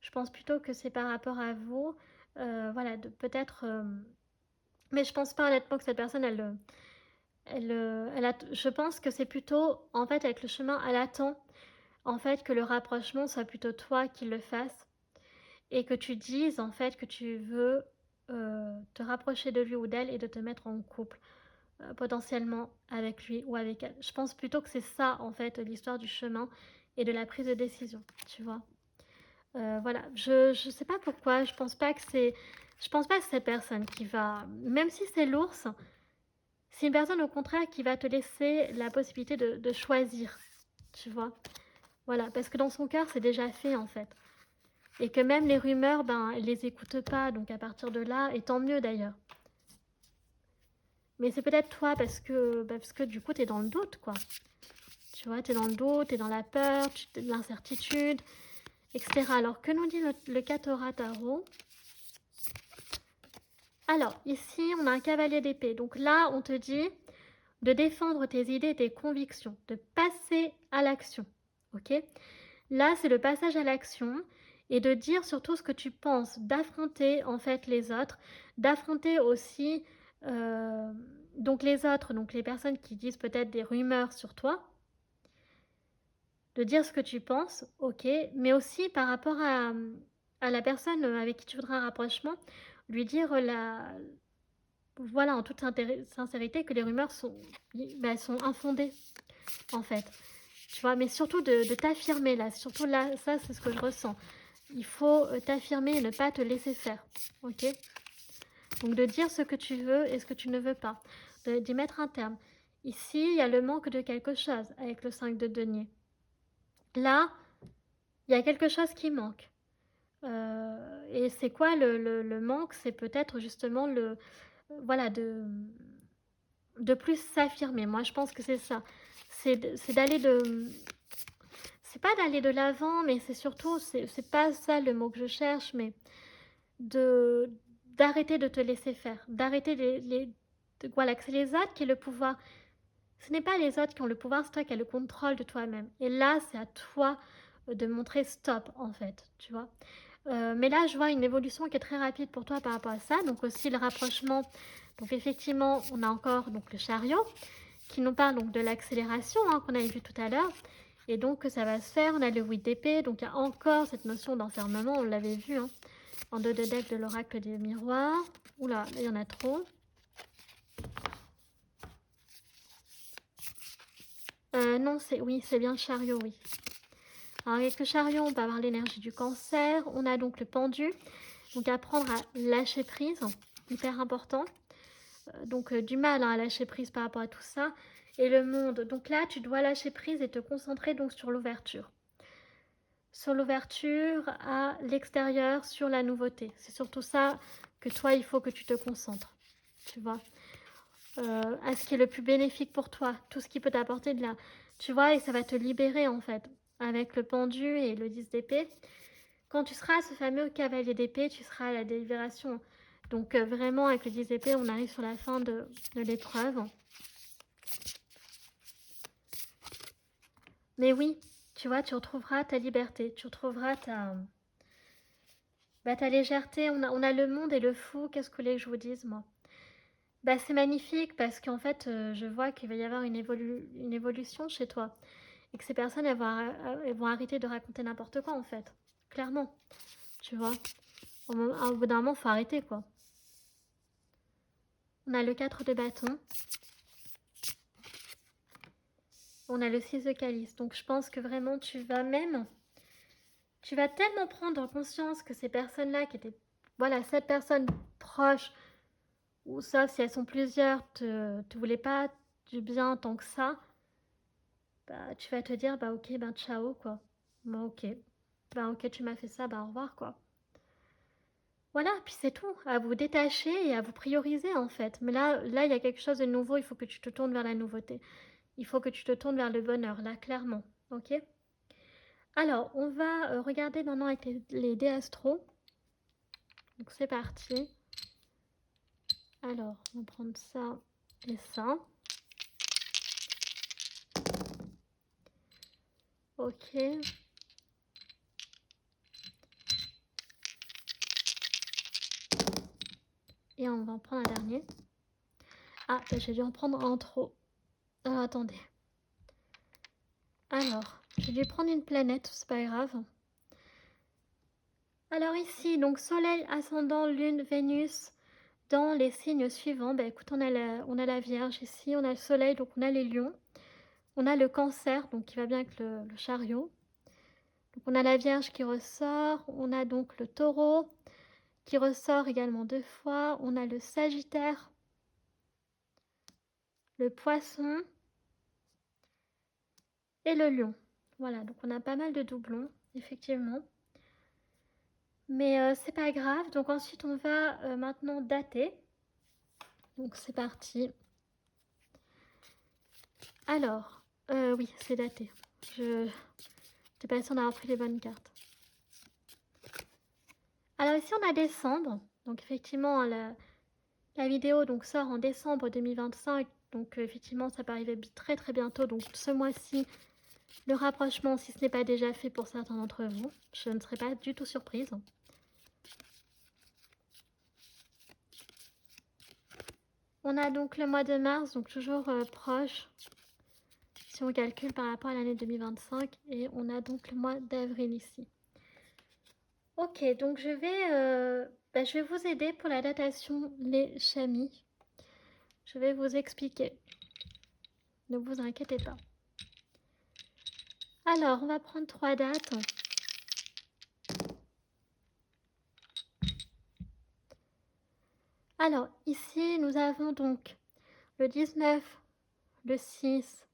je pense plutôt que c'est par rapport à vous. Voilà, de peut-être. Mais je pense pas honnêtement que cette personne, je pense que c'est plutôt, en fait, avec le chemin, elle attend, en fait, que le rapprochement soit plutôt toi qui le fasse et que tu dises, en fait, que tu veux te rapprocher de lui ou d'elle et de te mettre en couple, potentiellement avec lui ou avec elle. Je pense plutôt que c'est ça, en fait, l'histoire du chemin et de la prise de décision, tu vois. Voilà, je sais pas pourquoi, je pense pas que c'est cette personne qui va, même si c'est l'ours, c'est une personne au contraire qui va te laisser la possibilité de choisir, tu vois. Voilà, parce que dans son cœur, c'est déjà fait en fait. Et que même les rumeurs, ben, elle les écoute pas, donc à partir de là, et tant mieux d'ailleurs. Mais c'est peut-être toi parce que du coup, t'es dans le doute, quoi. Tu vois, t'es dans le doute, t'es dans la peur, l'incertitude, etc. Alors, que nous dit le Katora Tarot? Alors, ici, on a un cavalier d'épée. Donc là, on te dit de défendre tes idées et tes convictions, de passer à l'action. Ok? Là, c'est le passage à l'action et de dire surtout ce que tu penses, d'affronter en fait les autres, d'affronter aussi euh, donc les autres, donc les personnes qui disent peut-être des rumeurs sur toi, de dire ce que tu penses, ok, mais aussi par rapport à la personne avec qui tu voudras un rapprochement, lui dire voilà, en toute sincérité, que les rumeurs sont infondées, en fait. Tu vois, mais surtout de t'affirmer là, surtout là, ça c'est ce que je ressens. Il faut t'affirmer et ne pas te laisser faire, ok? Donc de dire ce que tu veux et ce que tu ne veux pas, d'y mettre un terme. Ici, il y a le manque de quelque chose avec le 5 de denier. Là, il y a quelque chose qui manque. Et c'est quoi le manque? C'est peut-être justement voilà, de plus s'affirmer. Moi, je pense que c'est ça. C'est d'aller c'est pas d'aller de l'avant, mais c'est surtout, c'est pas ça le mot que je cherche, mais de d'arrêter de te laisser faire, d'arrêter voilà, que c'est les autres qui ont le pouvoir. Ce n'est pas les autres qui ont le pouvoir, c'est toi qui as le contrôle de toi-même. Et là, c'est à toi de montrer stop, en fait, tu vois. Mais là, je vois une évolution qui est très rapide pour toi par rapport à ça. Donc aussi le rapprochement. Donc effectivement, on a encore donc le chariot qui nous parle donc de l'accélération hein, qu'on avait vu tout à l'heure. Et donc ça va se faire. On a le 8 d'épée. Donc il y a encore cette notion d'enfermement. On l'avait vu hein, en 2 de deck de l'oracle des miroirs. Oula, là il y en a trop. Non, c'est bien le chariot, oui. Alors avec le chariot, on va avoir l'énergie du cancer. On a donc le pendu. Donc apprendre à lâcher prise, hyper important. Donc du mal hein, à lâcher prise par rapport à tout ça. Et le monde, donc là tu dois lâcher prise et te concentrer donc sur l'ouverture. Sur l'ouverture à l'extérieur, sur la nouveauté. C'est surtout ça que toi il faut que tu te concentres. Tu vois, à ce qui est le plus bénéfique pour toi, tout ce qui peut t'apporter de là. Tu vois, et ça va te libérer en fait. Avec le pendu et le 10 d'épée. Quand tu seras ce fameux cavalier d'épée, tu seras à la délibération. Donc vraiment, avec le 10 d'épée, on arrive sur la fin de l'épreuve. Mais oui, tu vois, tu retrouveras ta liberté, tu retrouveras ta légèreté. On a le monde et le fou, qu'est-ce que les je vous dise, moi? Bah, c'est magnifique parce qu'en fait, je vois qu'il va y avoir une évolution chez toi. Et que ces personnes, elles vont arrêter de raconter n'importe quoi, en fait. Clairement, tu vois. Au bout d'un moment, il faut arrêter, quoi. On a le 4 de bâton. On a le 6 de calice. Donc, je pense que vraiment, tu vas tellement prendre conscience que ces personnes-là qui étaient, voilà, cette personne proche, ou sauf si elles sont plusieurs, te voulaient pas du bien tant que ça, bah, tu vas te dire, bah ok, ben ciao, quoi. Bah ok. Bah ok, tu m'as fait ça, bah au revoir, quoi. Voilà, puis c'est tout. À vous détacher et à vous prioriser, en fait. Mais là, il y a quelque chose de nouveau, il faut que tu te tournes vers la nouveauté. Il faut que tu te tournes vers le bonheur, là, clairement. Ok? Alors, on va regarder maintenant avec les dés astro. Donc c'est parti. Alors, on va prendre ça et ça. Ok. Et on va en prendre un dernier. Ah, bah, j'ai dû en prendre un trop. Alors, attendez. Alors, j'ai dû prendre une planète, c'est pas grave. Alors ici, donc Soleil, Ascendant, Lune, Vénus, dans les signes suivants. Bah écoute, on a la Vierge ici, on a le Soleil, donc on a les Lions. On a le Cancer, donc qui va bien avec le chariot. Donc on a la Vierge qui ressort, on a donc le Taureau qui ressort également 2 fois. On a le Sagittaire, le Poisson et le Lion. Voilà, donc on a pas mal de doublons, effectivement. Mais c'est pas grave. Donc ensuite, on va maintenant dater. Donc c'est parti. Alors, oui, c'est daté. Je n'étais pas sûre d'avoir pris les bonnes cartes. Alors ici, on a décembre. Donc effectivement, La vidéo donc sort en décembre 2025, donc effectivement ça peut arriver très très bientôt, donc ce mois-ci, le rapprochement, si ce n'est pas déjà fait pour certains d'entre vous, je ne serais pas du tout surprise. On a donc le mois de mars, donc toujours proche, si on calcule par rapport à l'année 2025, et on a donc le mois d'avril ici. Ok, donc je vais vous aider pour la datation, les chamis. Je vais vous expliquer. Ne vous inquiétez pas. Alors, on va prendre 3 dates. Alors, ici, nous avons donc le 19, le 6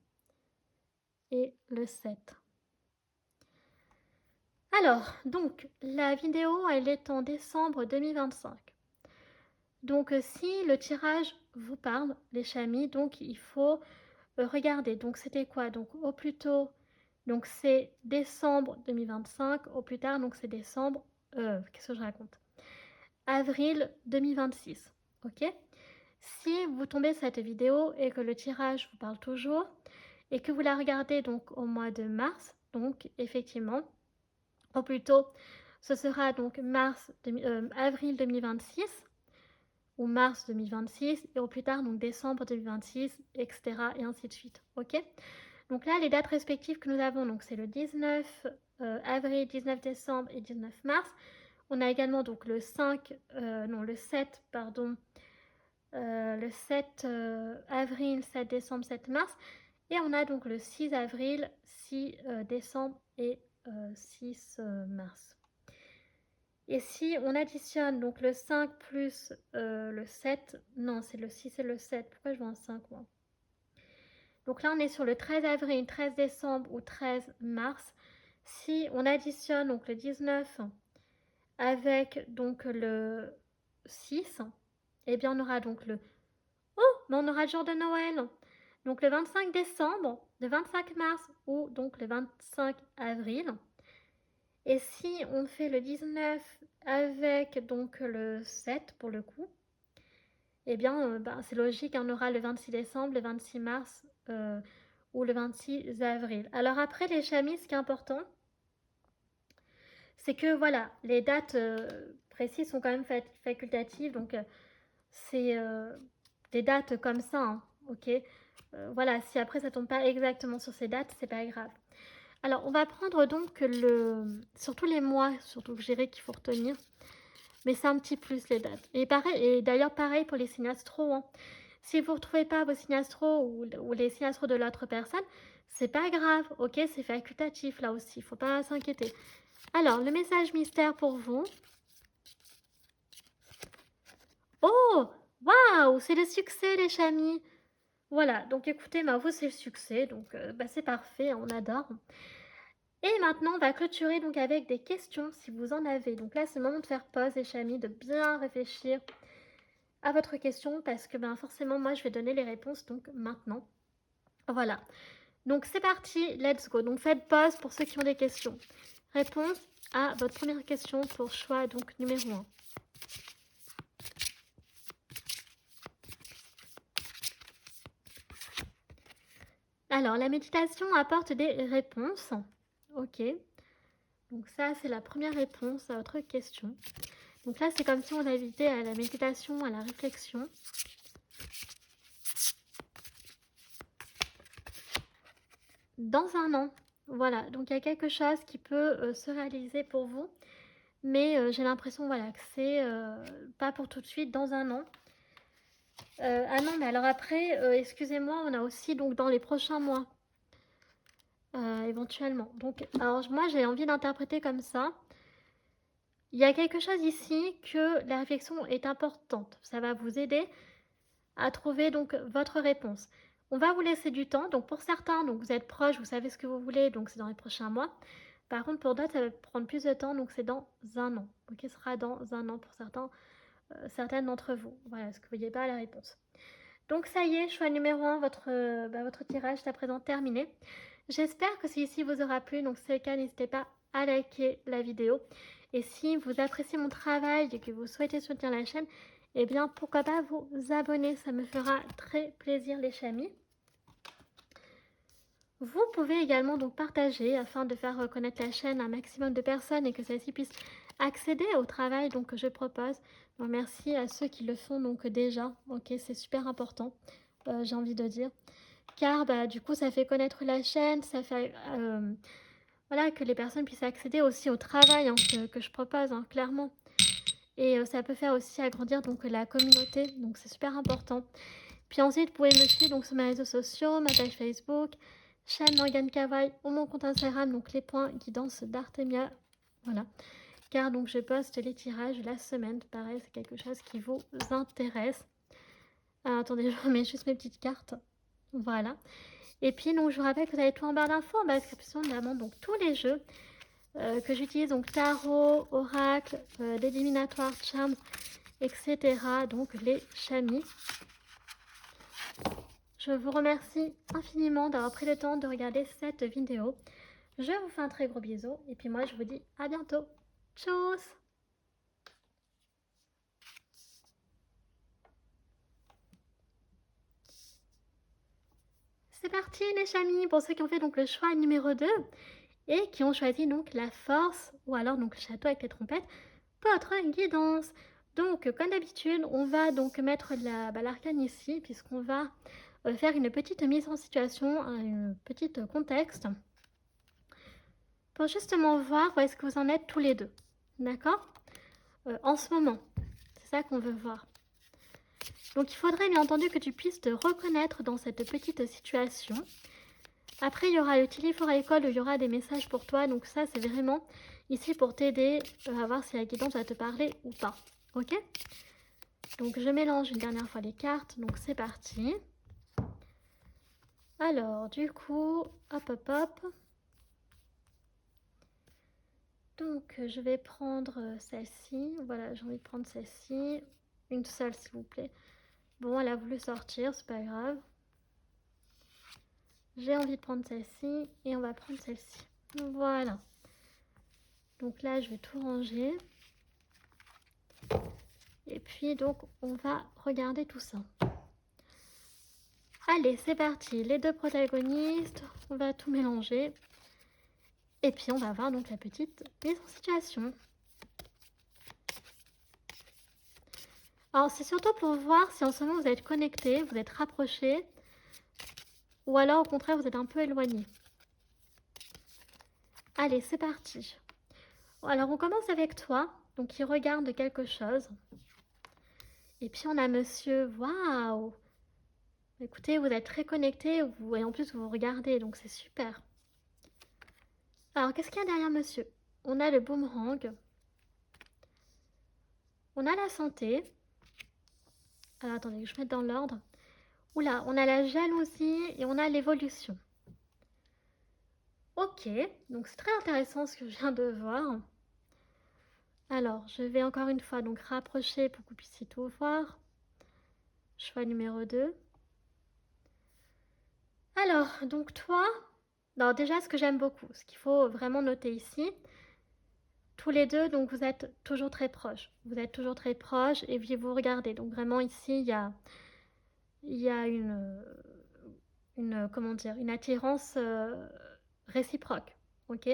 et le 7. Alors, donc, la vidéo, elle est en décembre 2025. Donc, si le tirage vous parle, les chamis, donc il faut regarder. Donc, c'était quoi? Donc, au plus tôt, donc c'est décembre 2025. Au plus tard, donc c'est décembre, qu'est-ce que je raconte? Avril 2026. Ok? Si vous tombez sur cette vidéo et que le tirage vous parle toujours et que vous la regardez donc au mois de mars, donc effectivement, au plus tôt, ce sera donc avril 2026 ou mars 2026 et au plus tard donc décembre 2026, etc. et ainsi de suite. Ok? Donc là, les dates respectives que nous avons, donc c'est le 19 avril, 19 décembre et 19 mars. On a également donc le 7, pardon, le 7 avril, 7 décembre, 7 mars. Et on a donc le 6 avril, 6 décembre et 6 mars. Et si on additionne donc le 5 plus le 7, non, c'est le 6 et le 7. Pourquoi je vois un 5 moi? Donc là, on est sur le 13 avril, 13 décembre ou 13 mars. Si on additionne donc le 19 avec donc le 6, eh bien on aura donc le... Oh, mais on aura le jour de Noël. Donc le 25 décembre, le 25 mars ou donc le 25 avril. Et si on fait le 19 avec donc le 7 pour le coup, eh bien c'est logique, on aura le 26 décembre, le 26 mars ou le 26 avril. Alors après les chamis, ce qui est important, c'est que voilà, les dates précises sont quand même facultatives, donc c'est des dates comme ça, hein, ok. Voilà, si après ça tombe pas exactement sur ces dates, c'est pas grave. Alors on va prendre donc surtout les mois, surtout que je dirais qu'il faut retenir, mais c'est un petit plus les dates. Et pareil, et d'ailleurs pareil pour les signes astro, hein. Si vous ne retrouvez pas vos signes astro ou les signes astro de l'autre personne, c'est pas grave, ok, c'est facultatif là aussi, il faut pas s'inquiéter. Alors, le message mystère pour vous. Oh, waouh, c'est le succès les chamis. Voilà, donc écoutez, vous c'est le succès, donc c'est parfait, on adore. Et maintenant, on va clôturer donc avec des questions si vous en avez. Donc là, c'est le moment de faire pause les chamis, de bien réfléchir à votre question parce que forcément, moi, je vais donner les réponses donc maintenant. Voilà. Donc c'est parti, let's go. Donc faites pause pour ceux qui ont des questions. Réponse à votre première question pour choix donc numéro 1. Alors la méditation apporte des réponses. Ok. Donc ça c'est la première réponse à votre question. Donc là c'est comme si on invitait à la méditation, à la réflexion. Dans un an. Voilà, donc il y a quelque chose qui peut se réaliser pour vous. Mais j'ai l'impression voilà, que c'est pas pour tout de suite, dans un an. Ah non, mais alors après, excusez-moi, on a aussi donc dans les prochains mois, éventuellement. Donc, alors moi j'ai envie d'interpréter comme ça. Il y a quelque chose ici que la réflexion est importante. Ça va vous aider à trouver donc votre réponse. On va vous laisser du temps. Donc pour certains, donc vous êtes proche, vous savez ce que vous voulez, donc c'est dans les prochains mois. Par contre, pour d'autres, ça va prendre plus de temps, donc c'est dans un an. Ok, ce sera dans un an pour certains, certaines d'entre vous. Voilà, est-ce que vous voyez pas la réponse? Donc ça y est, choix numéro 1, votre tirage est à présent terminé. J'espère que celui-ci vous aura plu, donc si c'est le cas, n'hésitez pas à liker la vidéo. Et si vous appréciez mon travail et que vous souhaitez soutenir la chaîne, eh bien, pourquoi pas vous abonner, ça me fera très plaisir les chamis. Vous pouvez également donc partager afin de faire connaître la chaîne à un maximum de personnes et que celles-ci puissent accéder au travail donc, que je propose. Donc, merci à ceux qui le font donc déjà. Ok, c'est super important, j'ai envie de dire. Car bah, du coup, ça fait connaître la chaîne, ça fait voilà, que les personnes puissent accéder aussi au travail hein, que je propose, hein, clairement. Et ça peut faire aussi agrandir donc, la communauté, donc c'est super important. Puis ensuite, vous pouvez me suivre donc, sur mes réseaux sociaux, ma page Facebook, chaîne Morgane Kawaii ou mon compte Instagram, donc les points guidance d'Artemia. Voilà. Car donc je poste les tirages la semaine. Pareil, c'est quelque chose qui vous intéresse. Alors, attendez, je remets juste mes petites cartes. Voilà. Et puis, donc, je vous rappelle que vous avez tout en barre d'infos, en description, notamment donc tous les jeux que j'utilise, donc tarot, oracle, les divinatoires, charms, etc. Donc les chamis. Je vous remercie infiniment d'avoir pris le temps de regarder cette vidéo. Je vous fais un très gros bisou et puis moi je vous dis à bientôt. Tchuss! C'est parti les chamis pour ceux qui ont fait donc le choix numéro 2 et qui ont choisi donc la force ou alors donc le château avec les trompettes pour votre guidance. Donc comme d'habitude on va donc mettre l'arcane ici puisqu'on va faire une petite mise en situation, un petit contexte pour justement voir où est-ce que vous en êtes tous les deux. D'accord? En ce moment. C'est ça qu'on veut voir. Donc il faudrait bien entendu que tu puisses te reconnaître dans cette petite situation. Après, il y aura le Tiliforacle où il y aura des messages pour toi. Donc ça, c'est vraiment ici pour t'aider à voir si la guidance va te parler ou pas. Ok? Donc je mélange une dernière fois les cartes. Donc c'est parti. Alors, du coup, hop, hop, hop. Donc, je vais prendre celle-ci. Voilà, j'ai envie de prendre celle-ci. Une seule, s'il vous plaît. Bon, elle a voulu sortir, c'est pas grave. J'ai envie de prendre celle-ci et on va prendre celle-ci. Voilà. Donc là, je vais tout ranger. Et puis, donc, on va regarder tout ça. Allez, c'est parti. Les deux protagonistes, on va tout mélanger. Et puis, on va voir donc la petite mise en situation. Alors, c'est surtout pour voir si en ce moment vous êtes connectés, vous êtes rapprochés, ou alors au contraire vous êtes un peu éloignés. Allez, c'est parti. Alors, on commence avec toi, donc il regarde quelque chose. Et puis, on a monsieur, waouh! Écoutez, vous êtes très connectés, et en plus, vous vous regardez, donc c'est super. Alors, qu'est-ce qu'il y a derrière monsieur? On a le boomerang. On a la santé. Alors, attendez, que je mette dans l'ordre. Oula, on a la jalousie et on a l'évolution. Ok, donc c'est très intéressant ce que je viens de voir. Alors, je vais encore une fois donc rapprocher pour que vous puissiez tout voir. Choix numéro 2. Alors, donc toi, alors déjà ce que j'aime beaucoup, ce qu'il faut vraiment noter ici, tous les deux, donc vous êtes toujours très proches. Vous êtes toujours très proches et puis vous regardez. Donc vraiment ici, il y a comment dire, une attirance réciproque. Ok?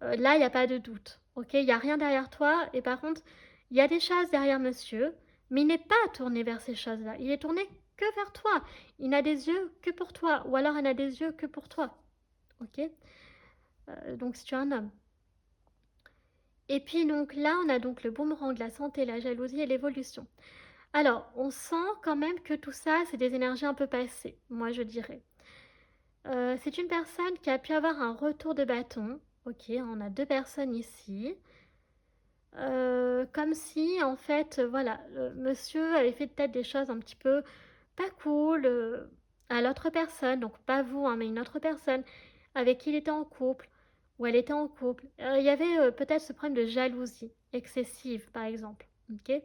Là, il n'y a pas de doute. Ok? Il n'y a rien derrière toi. Et par contre, il y a des choses derrière monsieur, mais il n'est pas tourné vers ces choses-là. Il est tourné que vers toi. Il n'a des yeux que pour toi. Ou alors, il n'a des yeux que pour toi. Ok? Donc, si tu es un homme. Et puis, donc là, on a donc le boomerang, la santé, la jalousie et l'évolution. Alors, on sent quand même que tout ça, c'est des énergies un peu passées, moi je dirais. C'est une personne qui a pu avoir un retour de bâton. Ok, on a deux personnes ici. Comme si, en fait, voilà, monsieur avait fait peut-être des choses un petit peu pas cool à l'autre personne, donc pas vous, hein, mais une autre personne avec qui il était en couple, ou elle était en couple. Il y avait peut-être ce problème de jalousie excessive, par exemple, ok,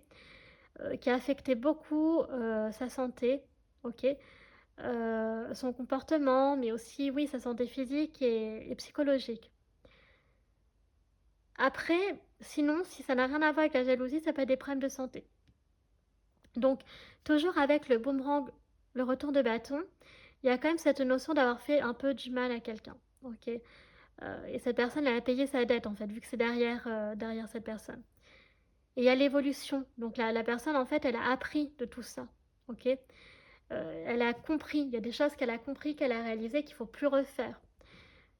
qui a affecté beaucoup sa santé, ok, son comportement, mais aussi, oui, sa santé physique et psychologique. Après, sinon, si ça n'a rien à voir avec la jalousie, ça peut être des problèmes de santé. Donc, toujours avec le boomerang, le retour de bâton, il y a quand même cette notion d'avoir fait un peu du mal à quelqu'un. Ok. Et cette personne, elle a payé sa dette, en fait, vu que c'est derrière cette personne. Et il y a l'évolution. Donc, la personne, en fait, elle a appris de tout ça. Ok. Elle a compris. Il y a des choses qu'elle a compris, qu'elle a réalisées, qu'il ne faut plus refaire.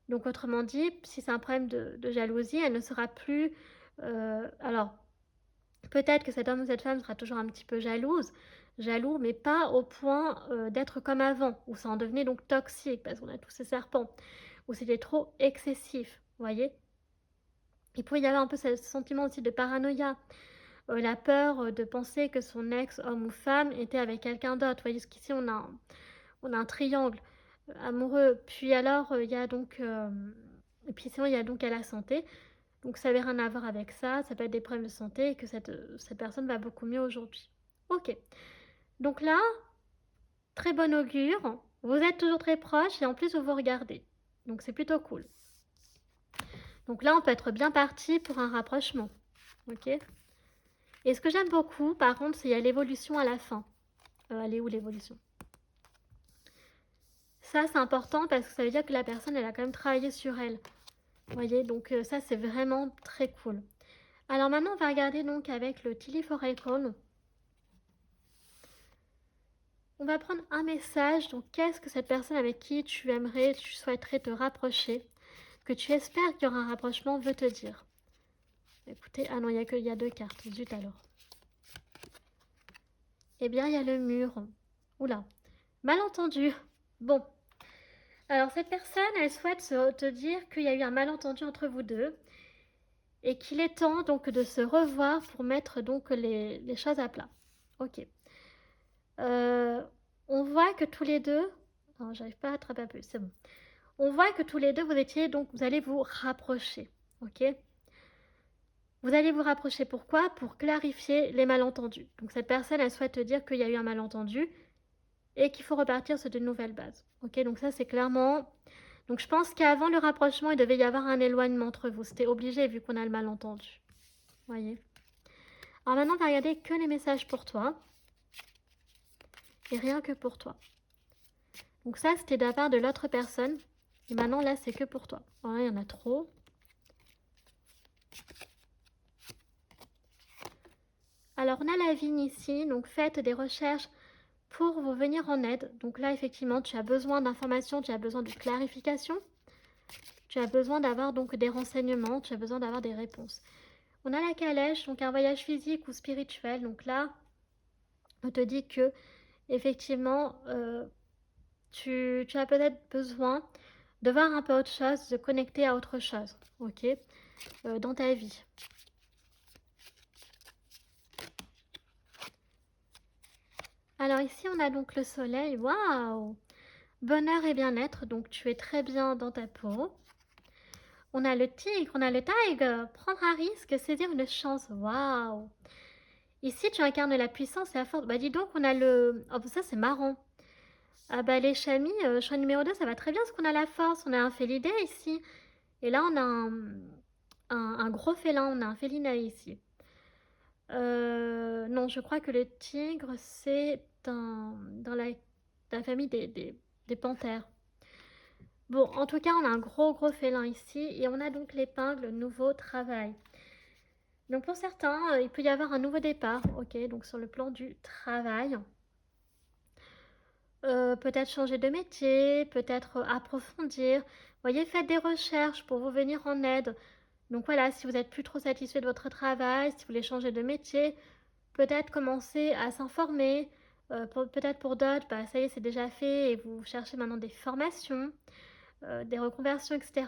Donc, autrement dit, si c'est un problème de jalousie, elle ne sera plus... alors, peut-être que cet homme ou cette femme sera toujours un petit peu jaloux, mais pas au point d'être comme avant, où ça en devenait donc toxique, parce qu'on a tous ces serpents, où c'était trop excessif, vous voyez. Il pouvait y avoir un peu ce sentiment aussi de paranoïa, la peur de penser que son ex, homme ou femme, était avec quelqu'un d'autre. Vous voyez, parce qu'ici, on a un triangle amoureux. Puis alors, il y a donc... et puis sinon, il y a donc à la santé. Donc ça n'avait rien à voir avec ça, ça peut être des problèmes de santé et que cette personne va beaucoup mieux aujourd'hui. Ok, donc là, très bon augure, vous êtes toujours très proches et en plus vous vous regardez. Donc c'est plutôt cool. Donc là, on peut être bien parti pour un rapprochement. Ok. Et ce que j'aime beaucoup, par contre, c'est qu'il y a l'évolution à la fin. Elle est où l'évolution? Ça, c'est important parce que ça veut dire que la personne, elle a quand même travaillé sur elle. Vous voyez, donc ça, c'est vraiment très cool. Alors maintenant, on va regarder donc avec le Tilly Foracle. On va prendre un message. Donc, qu'est-ce que cette personne avec qui tu aimerais, tu souhaiterais te rapprocher, que tu espères qu'il y aura un rapprochement, veut te dire? Écoutez, ah non, il y a deux cartes. Zut alors. Eh bien, il y a le mur. Oula, malentendu. Bon, alors cette personne, elle souhaite te dire qu'il y a eu un malentendu entre vous deux et qu'il est temps donc de se revoir pour mettre donc les choses à plat. Ok. Euh, on voit que tous les deux... Non, j'arrive pas à attraper un peu, c'est bon. On voit que tous les deux, vous allez vous rapprocher, ok? Vous allez vous rapprocher, pourquoi? Pour clarifier les malentendus. Donc cette personne, elle souhaite te dire qu'il y a eu un malentendu et qu'il faut repartir sur de nouvelles bases, ok? Donc ça, c'est clairement... Donc je pense qu'avant le rapprochement, il devait y avoir un éloignement entre vous. C'était obligé vu qu'on a le malentendu, voyez? Alors maintenant, on va regarder que les messages pour toi et rien que pour toi. Donc ça, c'était de la part de l'autre personne. Et maintenant, là, c'est que pour toi. Voilà, il y en a trop. Alors, on a la vigne ici. Donc, faites des recherches pour vous venir en aide. Donc là, effectivement, tu as besoin d'informations, tu as besoin de clarification. Tu as besoin d'avoir donc des renseignements, tu as besoin d'avoir des réponses. On a la calèche, donc un voyage physique ou spirituel. Donc là, on te dit que, effectivement, tu as peut-être besoin de voir un peu autre chose, de connecter à autre chose, ok, dans ta vie. Alors ici, on a donc le soleil, waouh! Bonheur et bien-être, donc tu es très bien dans ta peau. On a le tigre, on a le tiger, prendre un risque, saisir une chance, waouh! Ici, tu incarnes la puissance et la force. Bah dis donc, on a le... Oh, ça c'est marrant. Ah bah les chamis, choix numéro 2, ça va très bien parce qu'on a la force, on a un félidé ici. Et là, on a un gros félin, on a un féliné ici. Non, je crois que le tigre, c'est dans la famille des panthères. Bon, en tout cas, on a un gros félin ici et on a donc l'épingle nouveau travail. Donc pour certains, il peut y avoir un nouveau départ, ok, donc sur le plan du travail. Peut-être changer de métier, peut-être approfondir. Vous voyez, faites des recherches pour vous venir en aide. Donc voilà, si vous n'êtes plus trop satisfait de votre travail, si vous voulez changer de métier, peut-être commencer à s'informer. Peut-être pour d'autres, bah, ça y est, c'est déjà fait et vous cherchez maintenant des formations, des reconversions, etc.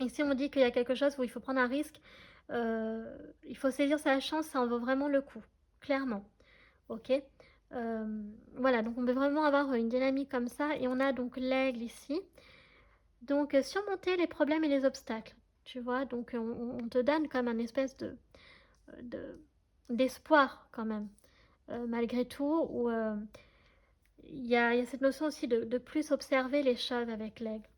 Et si on dit qu'il y a quelque chose où il faut prendre un risque, il faut saisir sa chance, ça en vaut vraiment le coup, clairement. Ok. Voilà, donc on peut vraiment avoir une dynamique comme ça. Et on a donc l'aigle ici. Donc surmonter les problèmes et les obstacles. Tu vois, donc on te donne comme un espèce de- d'espoir quand même. Malgré tout, où il y a cette notion aussi de plus observer les choses avec l'aigle.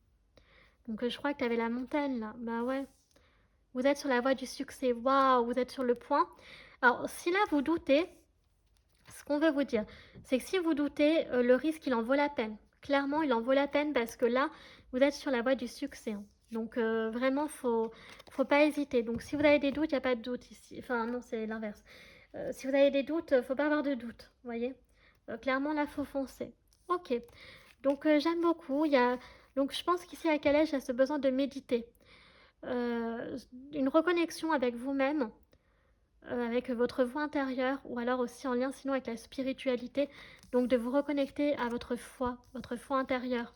Donc je crois que tu avais la montagne là. Bah ouais. Vous êtes sur la voie du succès. Waouh, vous êtes sur le point. Alors si là vous doutez, qu'on veut vous dire, c'est que si vous doutez, le risque, il en vaut la peine. Clairement, il en vaut la peine parce que là, vous êtes sur la voie du succès, hein. Donc vraiment, faut pas hésiter. Donc si vous avez des doutes, il y a pas de doute ici. Enfin non, c'est l'inverse. Si vous avez des doutes, faut pas avoir de doute, vous voyez? Clairement, là, faut foncer. OK. Donc j'aime beaucoup. Il y a donc je pense qu'ici à Calais, il y a ce besoin de méditer. Heu, une reconnexion avec vous-même, avec votre voix intérieure ou alors aussi en lien sinon avec la spiritualité. Donc de vous reconnecter à votre foi intérieure,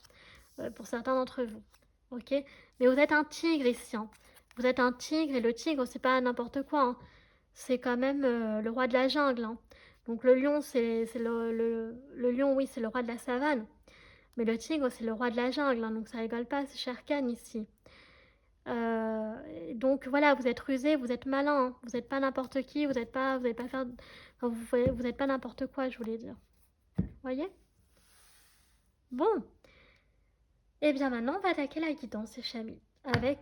pour certains d'entre vous. OK? Mais vous êtes un tigre ici, hein. Vous êtes un tigre et le tigre, c'est pas n'importe quoi, hein. C'est quand même, le roi de la jungle, hein. Donc le lion, c'est le lion, oui, c'est le roi de la savane. Mais le tigre, c'est le roi de la jungle, hein, donc ça rigole pas, c'est Sher Khan ici. Donc voilà, vous êtes rusé, vous êtes malin, hein. Vous n'êtes pas n'importe qui, vous n'allez pas faire, enfin, vous n'êtes pas n'importe quoi, je voulais dire. Vous voyez? Bon, et bien maintenant, on va attaquer la guidance, les chamis.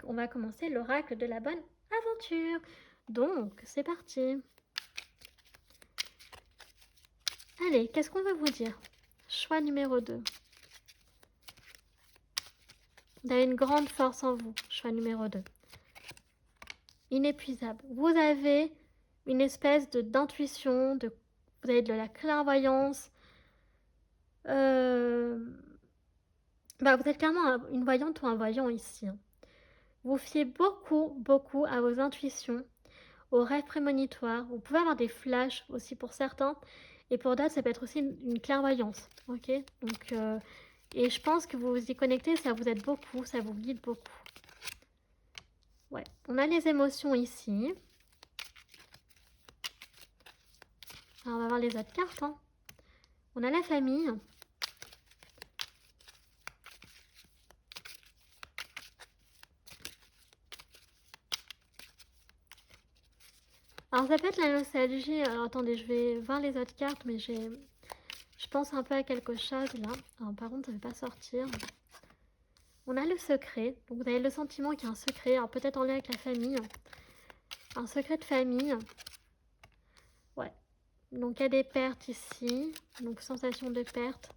On va commencer l'oracle de la bonne aventure. Donc, c'est parti. Allez, qu'est-ce qu'on veut vous dire? Choix numéro 2. Vous avez une grande force en vous, choix numéro 2. Inépuisable. Vous avez une espèce d'intuition, vous avez de la clairvoyance. Vous êtes clairement une voyante ou un voyant ici, hein. Vous fiez beaucoup, beaucoup à vos intuitions, aux rêves prémonitoires. Vous pouvez avoir des flashs aussi pour certains. Et pour d'autres, ça peut être aussi une clairvoyance. Ok? Donc, et je pense que vous vous y connectez, ça vous aide beaucoup, ça vous guide beaucoup. Ouais, on a les émotions ici. Alors, on va voir les autres cartes, hein. On a la famille. Alors, ça peut être la nostalgie. Alors, attendez, je vais voir les autres cartes, mais je pense un peu à quelque chose là. Alors, par contre, ça ne veut pas sortir. On a le secret. Donc, vous avez le sentiment qu'il y a un secret. Alors, peut-être en lien avec la famille. Un secret de famille. Ouais. Donc, il y a des pertes ici. Donc, sensation de perte.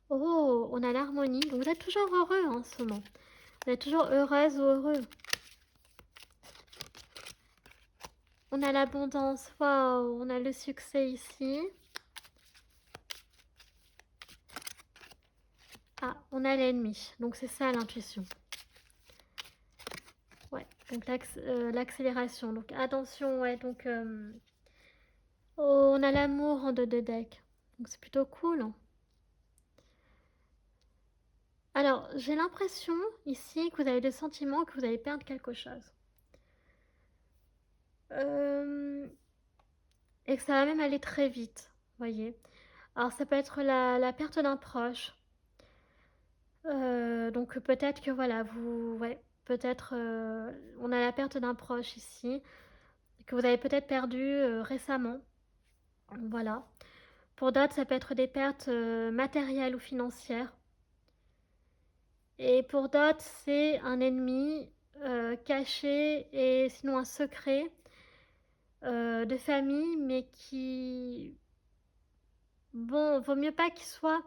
Oh, on a l'harmonie. Donc, vous êtes toujours heureux en ce moment. Vous êtes toujours heureuse ou heureux. On a l'abondance. Waouh, on a le succès ici. Ah, on a l'ennemi. Donc, c'est ça l'intuition. Ouais, donc l'accélération. Donc, attention, ouais, donc... oh, on a l'amour en 2 de deck. Donc, c'est plutôt cool, hein. Alors, j'ai l'impression ici que vous avez le sentiment que vous allez perdre quelque chose. Et que ça va même aller très vite, voyez. Alors, ça peut être la perte d'un proche. Donc, peut-être que, voilà, ouais, peut-être, on a la perte d'un proche ici, que vous avez peut-être perdu récemment. Voilà. Pour d'autres, ça peut être des pertes matérielles ou financières. Et pour d'autres, c'est un ennemi caché et sinon un secret de famille, mais qui... Bon, vaut mieux pas qu'il soit...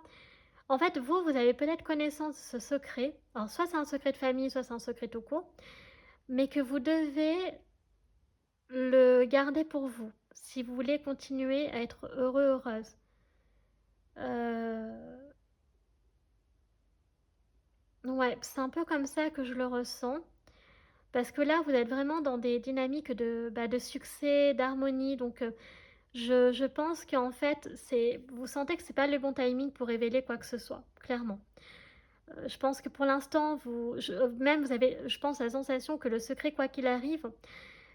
En fait, vous avez peut-être connaissance de ce secret. Alors, soit c'est un secret de famille, soit c'est un secret tout court. Mais que vous devez le garder pour vous, si vous voulez continuer à être heureux, heureuse. Ouais, c'est un peu comme ça que je le ressens. Parce que là, vous êtes vraiment dans des dynamiques de succès, d'harmonie. Donc, je pense qu'en fait, vous sentez que c'est pas le bon timing pour révéler quoi que ce soit, clairement. Je pense que pour l'instant, même vous avez, je pense, la sensation que le secret, quoi qu'il arrive,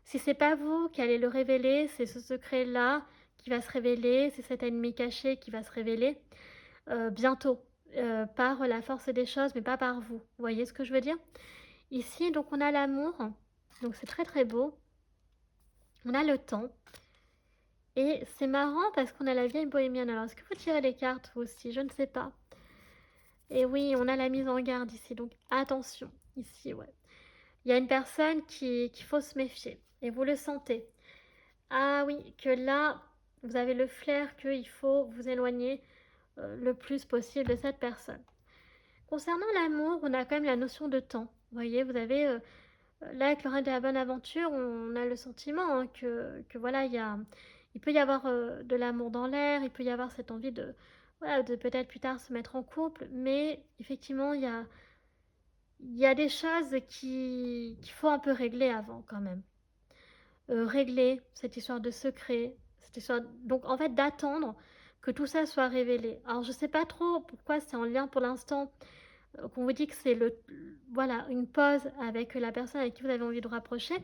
si c'est pas vous qui allez le révéler, c'est ce secret-là qui va se révéler, c'est cet ennemi caché qui va se révéler bientôt, par la force des choses, mais pas par vous. Vous voyez ce que je veux dire? Ici, donc on a l'amour, donc c'est très très beau. On a le temps. Et c'est marrant parce qu'on a la vieille bohémienne. Alors, est-ce que vous tirez les cartes vous aussi? Je ne sais pas. Et oui, on a la mise en garde ici. Donc, attention. Ici, ouais. Il y a une personne qu'il faut se méfier. Et vous le sentez. Ah oui, que là, vous avez le flair qu'il faut vous éloigner le plus possible de cette personne. Concernant l'amour, on a quand même la notion de temps. Vous voyez, vous avez là, avec le règne de la bonne aventure, on a le sentiment hein, que voilà, il peut y avoir de l'amour dans l'air, il peut y avoir cette envie de, voilà, de peut-être plus tard se mettre en couple, mais effectivement, il y a des choses qu'il faut un peu régler avant quand même. Régler cette histoire de secret, cette histoire, donc en fait d'attendre que tout ça soit révélé. Alors je sais pas trop pourquoi c'est en lien pour l'instant qu'on vous dit que c'est voilà, une pause avec la personne avec qui vous avez envie de rapprocher.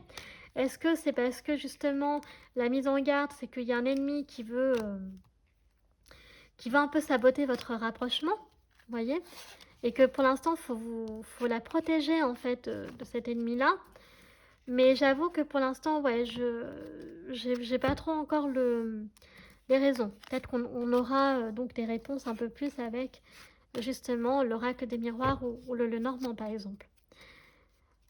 Est-ce que c'est parce que justement la mise en garde, c'est qu'il y a un ennemi qui veut un peu saboter votre rapprochement, vous voyez, et que pour l'instant, faut la protéger en fait de cet ennemi-là. Mais j'avoue que pour l'instant, ouais, j'ai pas trop encore les raisons. Peut-être qu'on aura donc des réponses un peu plus avec justement l'oracle des miroirs ou le Lenormand par exemple.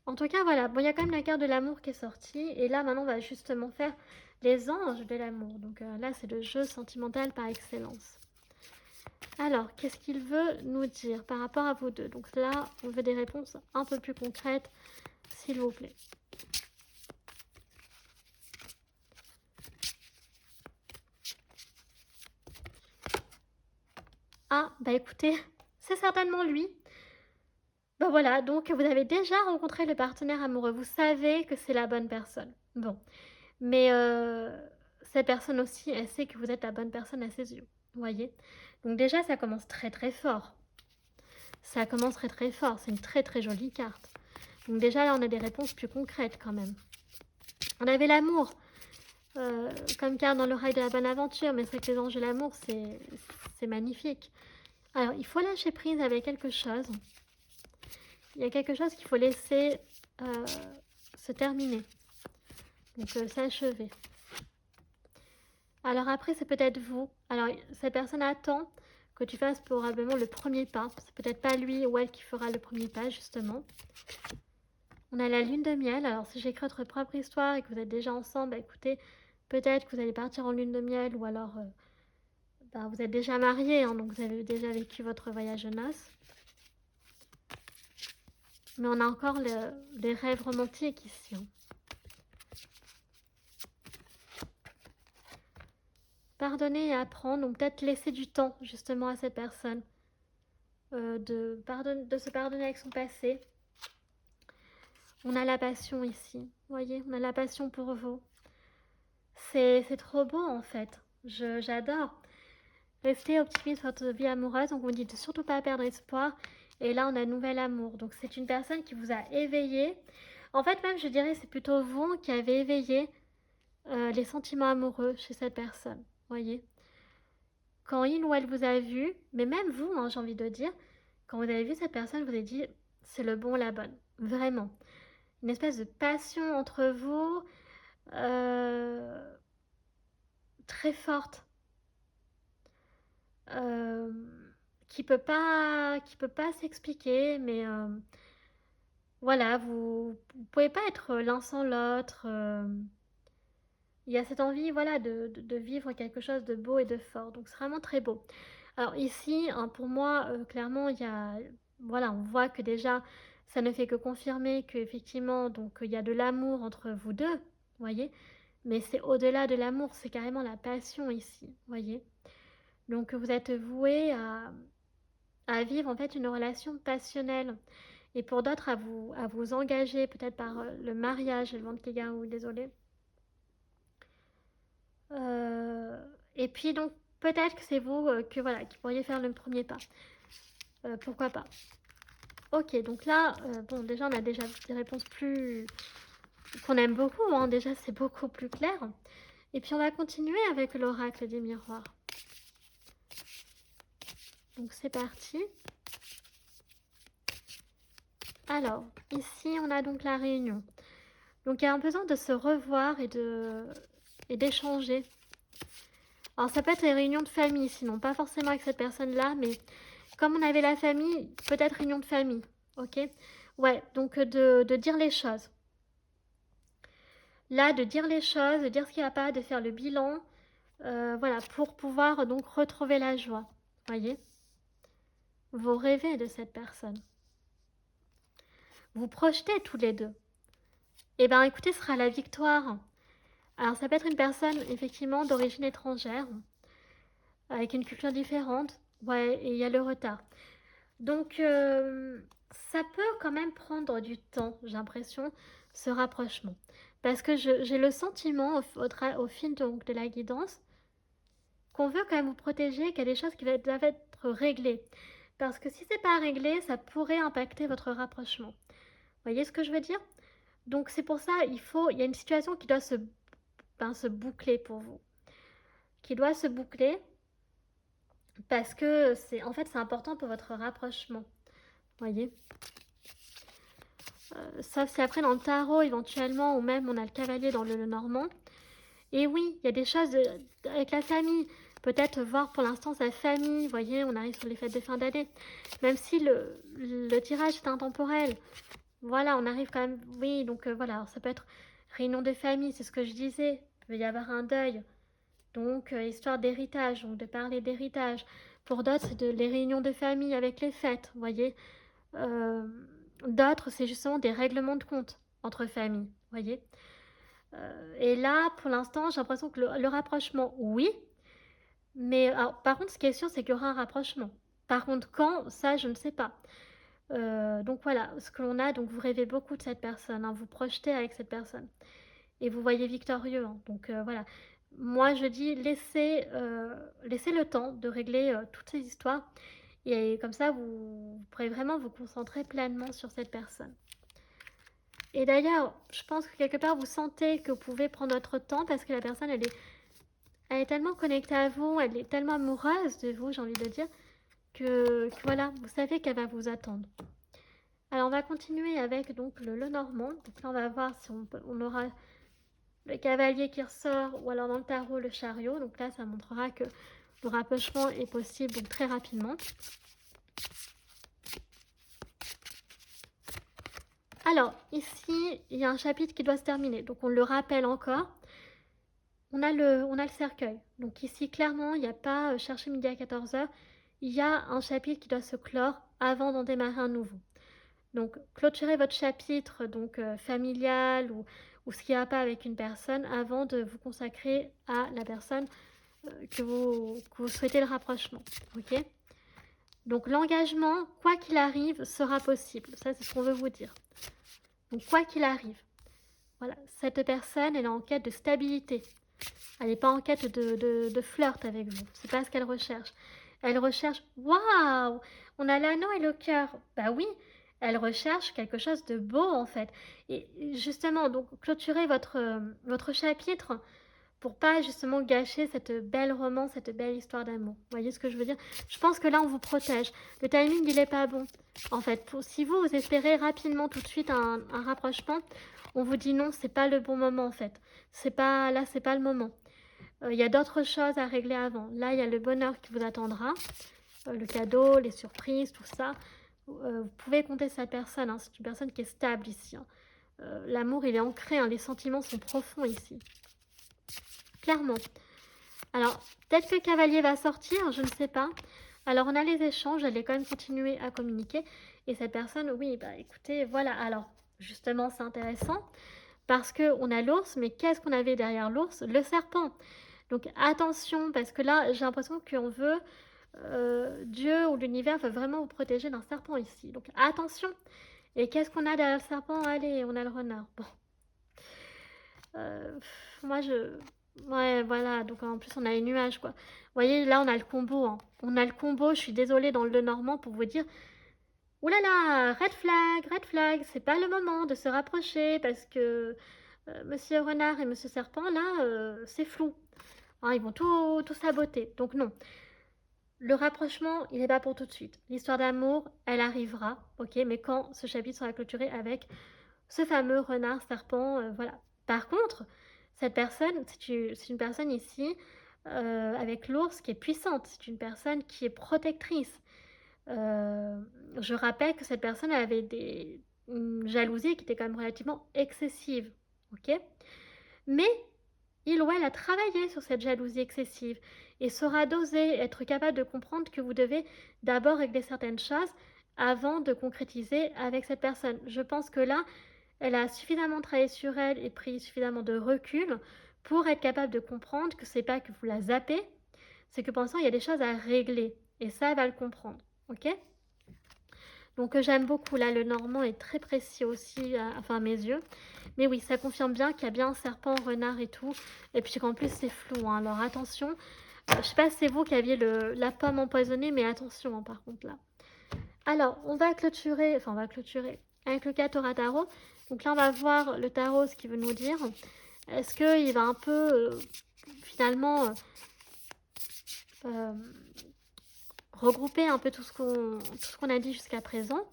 En tout cas, voilà, bon, il y a quand même la carte de l'amour qui est sortie, et là maintenant on va justement faire les anges de l'amour. Donc là c'est le jeu sentimental par excellence. Alors, qu'est-ce qu'il veut nous dire par rapport à vous deux? Donc là, on veut des réponses un peu plus concrètes, s'il vous plaît. Ah, bah écoutez, c'est certainement lui. Bah voilà, donc vous avez déjà rencontré le partenaire amoureux, vous savez que c'est la bonne personne. Bon, mais cette personne aussi, elle sait que vous êtes la bonne personne à ses yeux, vous voyez. Donc déjà, ça commence très très fort. Ça commence très très fort, c'est une très très jolie carte. Donc déjà, là, on a des réponses plus concrètes quand même. On avait l'amour, comme carte dans l'oreille de la bonne aventure, mais c'est que les anges de l'amour, c'est magnifique. Alors, il faut lâcher prise avec quelque chose. Il y a quelque chose qu'il faut laisser se terminer. Donc, s'achever. Alors après, c'est peut-être vous. Alors, cette personne attend que tu fasses probablement le premier pas. C'est peut-être pas lui ou elle qui fera le premier pas, justement. On a la lune de miel. Alors, si j'écris votre propre histoire et que vous êtes déjà ensemble, bah, écoutez, peut-être que vous allez partir en lune de miel ou alors bah, vous êtes déjà mariés, hein, donc vous avez déjà vécu votre voyage de noces. Mais on a encore les rêves romantiques ici. Hein. Pardonner et apprendre, donc peut-être laisser du temps justement à cette personne. De se pardonner avec son passé. On a la passion ici, vous voyez, on a la passion pour vous. C'est trop beau en fait, j'adore. Restez optimiste sur votre vie amoureuse, donc on vous dit de surtout pas perdre espoir. Et là, on a un nouvel amour. Donc c'est une personne qui vous a éveillé. En fait, même, je dirais, c'est plutôt vous qui avez éveillé les sentiments amoureux chez cette personne, vous voyez. Quand il ou elle vous a vu, mais même vous, hein, j'ai envie de dire, quand vous avez vu cette personne, vous avez dit, c'est le bon, la bonne. Vraiment. Une espèce de passion entre vous, euh, très forte, euh, qui peut pas s'expliquer, mais voilà, vous pouvez pas être l'un sans l'autre. Il y a cette envie, voilà, de vivre quelque chose de beau et de fort. Donc c'est vraiment très beau. Alors ici, hein, pour moi, clairement, il y a, voilà, on voit que déjà, ça ne fait que confirmer qu'effectivement, donc il y a de l'amour entre vous deux, vous voyez. Mais c'est au-delà de l'amour, c'est carrément la passion ici, vous voyez. Donc vous êtes voué à vivre en fait une relation passionnelle. Et pour d'autres, à vous engager peut-être par le mariage, le ventre qui ou désolé. Et puis donc peut-être que c'est vous que voilà qui pourriez faire le premier pas. Pourquoi pas. Ok, donc là, bon déjà on a déjà des réponses plus qu'on aime beaucoup, hein. Déjà c'est beaucoup plus clair. Et puis on va continuer avec l'oracle des miroirs. Donc c'est parti. Alors, ici on a donc la réunion. Donc il y a un besoin de se revoir et d'échanger. Alors ça peut être les réunions de famille, sinon pas forcément avec cette personne-là, mais comme on avait la famille, peut-être réunion de famille, ok. Ouais, donc de dire les choses. là, de dire les choses, de dire ce qui va pas, de faire le bilan, voilà, pour pouvoir donc retrouver la joie. Voyez? Vous rêvez de cette personne. Vous projetez tous les deux. Et ben, écoutez, ce sera la victoire. Alors, ça peut être une personne, effectivement, d'origine étrangère, avec une culture différente. Ouais, et il y a le retard. Donc, ça peut quand même prendre du temps, j'ai l'impression, ce rapprochement. Parce que j'ai le sentiment, au fil donc, de la guidance, qu'on veut quand même vous protéger, qu'il y a des choses qui doivent être réglées. Parce que si c'est pas réglé, ça pourrait impacter votre rapprochement. Vous voyez ce que je veux dire? Donc c'est pour ça, il y a une situation qui doit se boucler pour vous. Qui doit se boucler parce que en fait, c'est important pour votre rapprochement. Vous voyez? Sauf si après dans le tarot, éventuellement, ou même on a le cavalier dans le normand. Et oui, il y a des choses avec la famille. Peut-être voir pour l'instant sa famille. Vous voyez, on arrive sur les fêtes de fin d'année. Même si le tirage est intemporel. Voilà, on arrive quand même. Oui, donc voilà, alors, ça peut être réunion de famille, c'est ce que je disais. Il peut y avoir un deuil. Donc, histoire d'héritage, donc de parler d'héritage. Pour d'autres, c'est les réunions de famille avec les fêtes, vous voyez. Euh, D'autres, c'est justement des règlements de compte entre familles, vous voyez. Et là, pour l'instant, j'ai l'impression que le rapprochement, oui. Mais alors, par contre, ce qui est sûr, c'est qu'il y aura un rapprochement. Par contre, quand, ça, je ne sais pas. Donc voilà, ce que l'on a, donc vous rêvez beaucoup de cette personne, hein, vous projetez avec cette personne. Et vous voyez victorieux, hein. Donc voilà. Moi, je dis, laissez le temps de régler toutes ces histoires. Et comme ça, vous pourrez vraiment vous concentrer pleinement sur cette personne. Et d'ailleurs, je pense que quelque part, vous sentez que vous pouvez prendre votre temps parce que la personne, elle est tellement connectée à vous, elle est tellement amoureuse de vous, j'ai envie de dire, que voilà, vous savez qu'elle va vous attendre. Alors, on va continuer avec donc le normand. Donc là, on va voir si on aura le cavalier qui ressort ou alors dans le tarot, le chariot. Donc là, ça montrera que le rapprochement est possible donc très rapidement. Alors, ici, il y a un chapitre qui doit se terminer. Donc, on le rappelle encore. On a le cercueil. Donc ici, clairement, il n'y a pas chercher midi à 14h. Il y a un chapitre qui doit se clore avant d'en démarrer un nouveau. Donc, clôturez votre chapitre donc familial ou ce qui va pas avec une personne avant de vous consacrer à la personne que vous souhaitez le rapprochement. Ok? Donc, l'engagement, quoi qu'il arrive, sera possible. Ça, c'est ce qu'on veut vous dire. Donc, quoi qu'il arrive, voilà, cette personne, elle est en quête de stabilité. Elle n'est pas en quête de flirt avec vous. C'est pas ce qu'elle recherche. Elle recherche, waouh, on a l'anneau et le cœur. Bah oui, elle recherche quelque chose de beau en fait. Et justement, donc clôturez votre chapitre pour pas justement gâcher cette belle romance, cette belle histoire d'amour. Vous voyez ce que je veux dire? Je pense que là, on vous protège. Le timing, il est pas bon. En fait, si vous espérez rapidement tout de suite un rapprochement, on vous dit non, c'est pas le bon moment en fait. Là, c'est pas le moment. Il y a d'autres choses à régler avant. Là, il y a le bonheur qui vous attendra, le cadeau, les surprises, tout ça. Vous pouvez compter cette personne, hein. C'est une personne qui est stable ici, hein. L'amour, il est ancré, hein. Les sentiments sont profonds ici. Clairement. Alors, peut-être que le cavalier va sortir, je ne sais pas. Alors, on a les échanges, elle est quand même continuer à communiquer. Et cette personne, oui, bah écoutez, voilà. Alors, justement, c'est intéressant parce qu'on a l'ours, mais qu'est-ce qu'on avait derrière l'ours? Le serpent. Donc attention, parce que là, j'ai l'impression qu'on veut, Dieu ou l'univers veut vraiment vous protéger d'un serpent ici. Donc attention. Et qu'est-ce qu'on a derrière le serpent? Allez, on a le renard. Bon. Moi, Ouais, voilà. Donc en plus, on a les nuages, quoi. Vous voyez, là, on a le combo, hein. On a le combo, je suis désolée, dans le normand pour vous dire, ouh là là, red flag, c'est pas le moment de se rapprocher parce que Monsieur Renard et Monsieur Serpent, là, c'est flou. Hein, ils vont tout saboter. Donc non, le rapprochement, il n'est pas pour tout de suite. L'histoire d'amour, elle arrivera, ok, mais quand ce chapitre sera clôturé avec ce fameux renard serpent, voilà. Par contre, cette personne, c'est une personne ici avec l'ours qui est puissante. C'est une personne qui est protectrice. Je rappelle que cette personne avait une jalousie qui était quand même relativement excessive, ok. Mais il ou elle a travaillé sur cette jalousie excessive et saura doser, être capable de comprendre que vous devez d'abord régler certaines choses avant de concrétiser avec cette personne. Je pense que là, elle a suffisamment travaillé sur elle et pris suffisamment de recul pour être capable de comprendre que c'est pas que vous la zappez, c'est que pour l'instant, il y a des choses à régler. Et ça, elle va le comprendre. Ok? Donc j'aime beaucoup. Là, le normand est très précis aussi, enfin à mes yeux. Mais oui, ça confirme bien qu'il y a bien un serpent, renard et tout. Et puis qu'en plus, c'est flou. Hein. Alors attention. Je sais pas si c'est vous qui aviez la pomme empoisonnée, mais attention hein, par contre là. Alors, on va clôturer, enfin on va clôturer avec le 4 Torah Tarot. Donc là, on va voir le tarot, ce qu'il veut nous dire. Est-ce qu'il va un peu, finalement, euh, regrouper un peu tout ce qu'on a dit jusqu'à présent,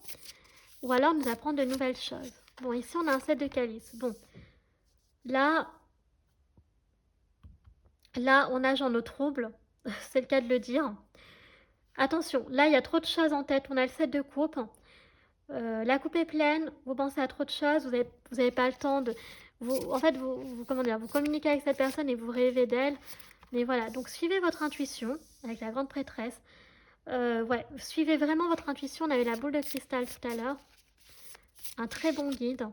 ou alors nous apprendre de nouvelles choses. Bon, ici, on a un 7 de calice. Bon, là, on nage en eau trouble, c'est le cas de le dire. Attention, là, il y a trop de choses en tête. On a le 7 de coupe. La coupe est pleine, vous pensez à trop de choses, vous avez pas le temps de... en fait, comment dire, vous communiquez avec cette personne et vous rêvez d'elle. Mais voilà, donc suivez votre intuition avec la grande prêtresse. Ouais, suivez vraiment votre intuition. On avait la boule de cristal tout à l'heure. Un très bon guide.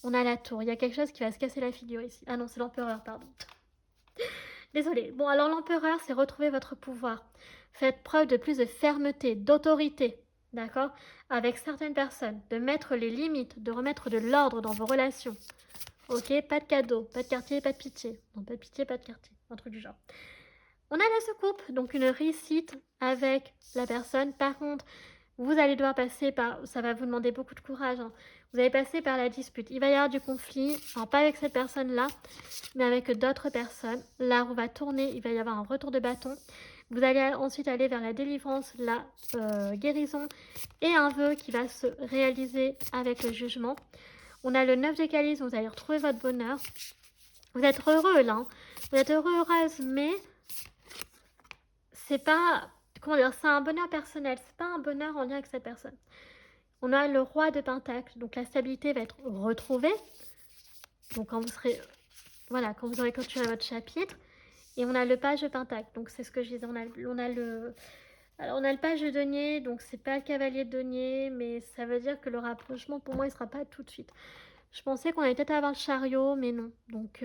On a la tour. Il y a quelque chose qui va se casser la figure ici. Ah non, c'est l'empereur, pardon. Désolée. Bon, alors l'empereur, c'est retrouver votre pouvoir. Faites preuve de plus de fermeté, d'autorité. D'accord? Avec certaines personnes. De mettre les limites, de remettre de l'ordre dans vos relations. Ok? Pas de cadeau, pas de quartier, pas de pitié. Non, pas de pitié, pas de quartier. Un truc du genre. On a la soucoupe, donc une réussite avec la personne. Par contre, vous allez devoir passer par... Ça va vous demander beaucoup de courage. Hein. Vous allez passer par la dispute. Il va y avoir du conflit. Alors, pas avec cette personne-là, mais avec d'autres personnes. La roue va tourner. Il va y avoir un retour de bâton. Vous allez ensuite aller vers la délivrance, la guérison et un vœu qui va se réaliser avec le jugement. On a le 9 de calice. Vous allez retrouver votre bonheur. Vous êtes heureux, là. Hein. Vous êtes heureux, heureuse, mais... c'est pas, comment dire, c'est un bonheur personnel, c'est pas un bonheur en lien avec cette personne. On a le roi de Pentacle, donc la stabilité va être retrouvée. Donc quand vous serez, voilà, quand vous aurez clôturé votre chapitre. Et on a le page de Pentacle, donc c'est ce que je disais, alors on a le page de denier, donc c'est pas le cavalier de denier, mais ça veut dire que le rapprochement pour moi il sera pas tout de suite. Je pensais qu'on allait peut-être avoir le chariot, mais non. Donc,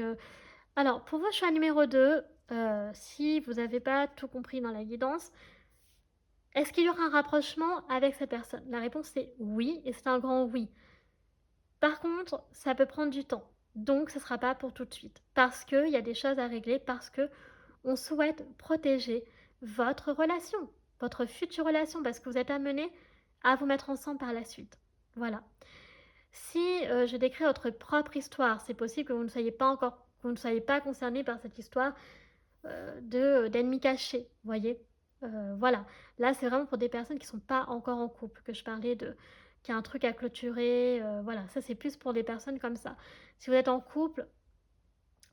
alors pour vos choix numéro 2, si vous n'avez pas tout compris dans la guidance, est-ce qu'il y aura un rapprochement avec cette personne? La réponse est oui, et c'est un grand oui. Par contre, ça peut prendre du temps. Donc, ce ne sera pas pour tout de suite. Parce qu'il y a des choses à régler, parce que on souhaite protéger votre relation, votre future relation, parce que vous êtes amené à vous mettre ensemble par la suite. Voilà. Si je décris votre propre histoire, c'est possible que vous ne soyez pas encore, vous ne soyez pas concerné par cette histoire d'ennemis cachés, voyez. Voilà, là c'est vraiment pour des personnes qui ne sont pas encore en couple que je parlais de, qui a un truc à clôturer, voilà, ça c'est plus pour des personnes comme ça. Si vous êtes en couple,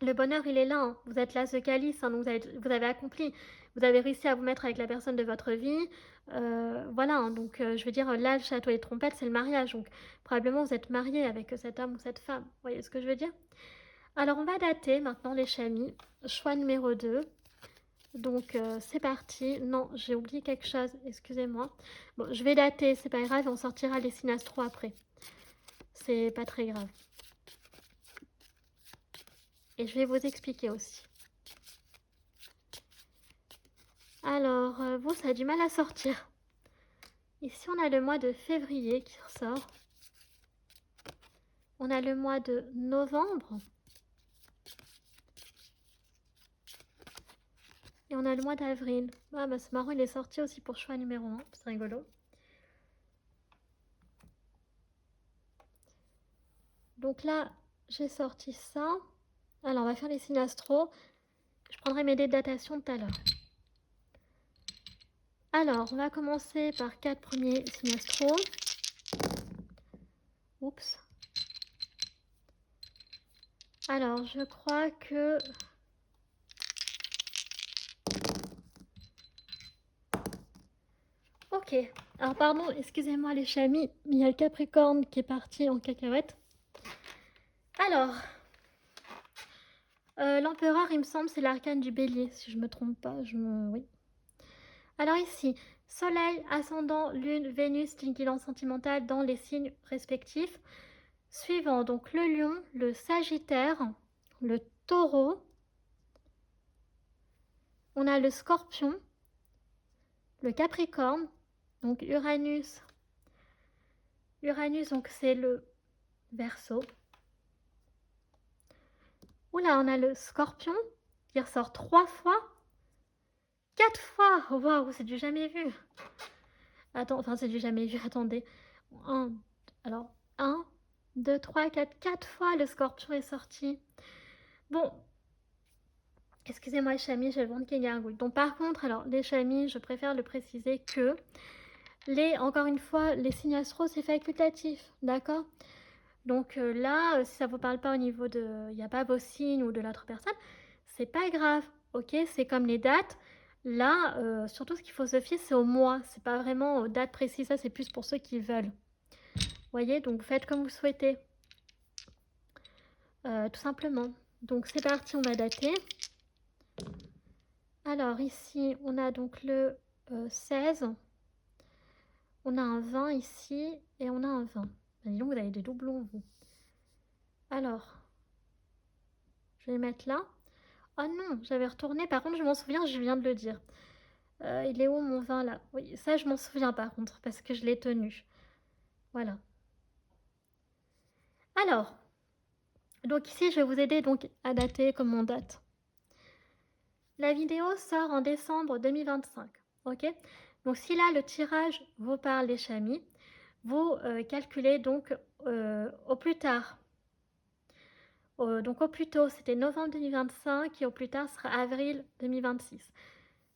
le bonheur il est là, hein. Vous êtes l'as de calice, hein, donc vous avez accompli, vous avez réussi à vous mettre avec la personne de votre vie, voilà, hein, donc je veux dire, là le château et trompette c'est le mariage, donc probablement vous êtes marié avec cet homme ou cette femme, vous voyez ce que je veux dire? Alors on va dater maintenant les chamis, choix numéro 2. Donc c'est parti. Non, j'ai oublié quelque chose, excusez-moi. Bon, je vais dater, c'est pas grave, on sortira les signes astro après. C'est pas très grave. Et je vais vous expliquer aussi. Alors, vous, ça a du mal à sortir. Ici, on a le mois de février qui ressort. On a le mois de novembre. Et on a le mois d'avril. Ah bah c'est marrant, il est sorti aussi pour choix numéro 1. C'est rigolo. Donc là, j'ai sorti ça. Alors, on va faire les signes astro. Je prendrai mes dés de datation tout à l'heure. Alors, on va commencer par 4 premiers signes astro. Oups. Alors, je crois que... Ok. Alors, pardon, excusez-moi les chamis, mais il y a le Capricorne qui est parti en cacahuète. Alors, L'empereur, il me semble, c'est l'arcane du bélier, si je me trompe pas, oui. Alors ici, soleil, ascendant, lune, Vénus, une guidance sentimentale dans les signes respectifs. Suivant, donc le lion, le sagittaire, le taureau, on a le scorpion, le capricorne, donc Uranus. Uranus, donc c'est le Verseau. Oula, on a le scorpion qui ressort 3 fois, 4 fois. Waouh, c'est du jamais vu. Attends, enfin c'est du jamais vu, attendez. Alors, 1, 2, 3, 4, 4 fois le scorpion est sorti. Bon, excusez-moi les chamis, j'ai le ventre qui gargouille. Donc par contre, alors les chamis, je préfère le préciser que encore une fois, les signes astro, c'est facultatif, d'accord? Donc là, si ça vous parle pas au niveau de, il n'y a pas vos signes ou de l'autre personne, c'est pas grave, ok? C'est comme les dates. Là, surtout ce qu'il faut se fier, c'est au mois. C'est pas vraiment aux dates précises. Ça, c'est plus pour ceux qui veulent. Vous voyez, donc faites comme vous souhaitez. Tout simplement. Donc c'est parti, on va dater. Alors ici, on a donc le 16. On a un 20 ici et on a un 20. Ben, dis donc, vous avez des doublons, vous. Alors, je vais les mettre là. Oh non, j'avais retourné. Par contre, je m'en souviens, je viens de le dire. Il est où mon 20 là? Oui, ça, je m'en souviens par contre, parce que je l'ai tenu. Voilà. Alors, donc ici, je vais vous aider donc à dater comme on date. La vidéo sort en décembre 2025, ok? Donc si là, le tirage vous parle les chamis, vous calculez donc au plus tard. Donc au plus tôt, c'était novembre 2025 et au plus tard sera avril 2026.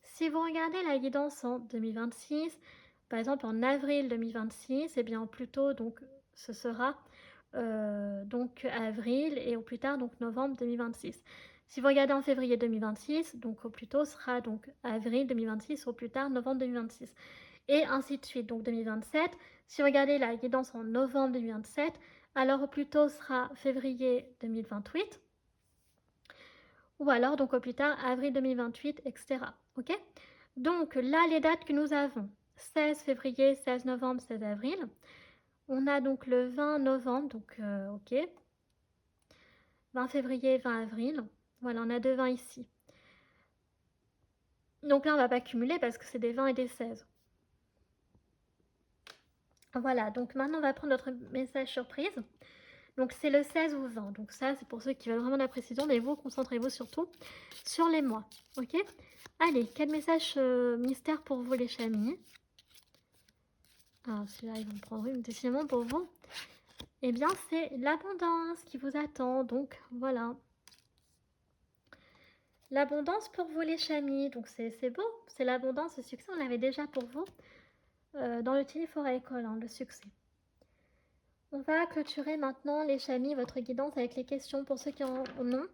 Si vous regardez la guidance en 2026, par exemple en avril 2026, et bien au plus tôt, donc ce sera donc avril et au plus tard donc novembre 2026. Si vous regardez en février 2026, donc au plus tôt sera donc avril 2026, au plus tard novembre 2026. Et ainsi de suite, donc 2027. Si vous regardez la guidance en novembre 2027, alors au plus tôt sera février 2028. Ou alors donc au plus tard avril 2028, etc. Ok? Donc là, les dates que nous avons, 16 février, 16 novembre, 16 avril. On a donc le 20 novembre, donc ok. 20 février, 20 avril. Voilà, on a deux 20 ici. Donc là, on ne va pas cumuler parce que c'est des 20 et des 16. Voilà, donc maintenant, on va prendre notre message surprise. Donc c'est le 16 ou 20. Donc ça, c'est pour ceux qui veulent vraiment de la précision. Mais vous, concentrez-vous surtout sur les mois. Ok? Allez, quel message mystère pour vous, les chamis? Ah, celui-là, ils vont prendre une décision pour vous. Eh bien, c'est l'abondance qui vous attend. Donc, voilà. L'abondance pour vous, les chamis. Donc, c'est beau. C'est l'abondance, le succès. On l'avait déjà pour vous dans le Téléphora École, hein, le succès. On va clôturer maintenant, les chamis, votre guidance avec les questions pour ceux qui en ont.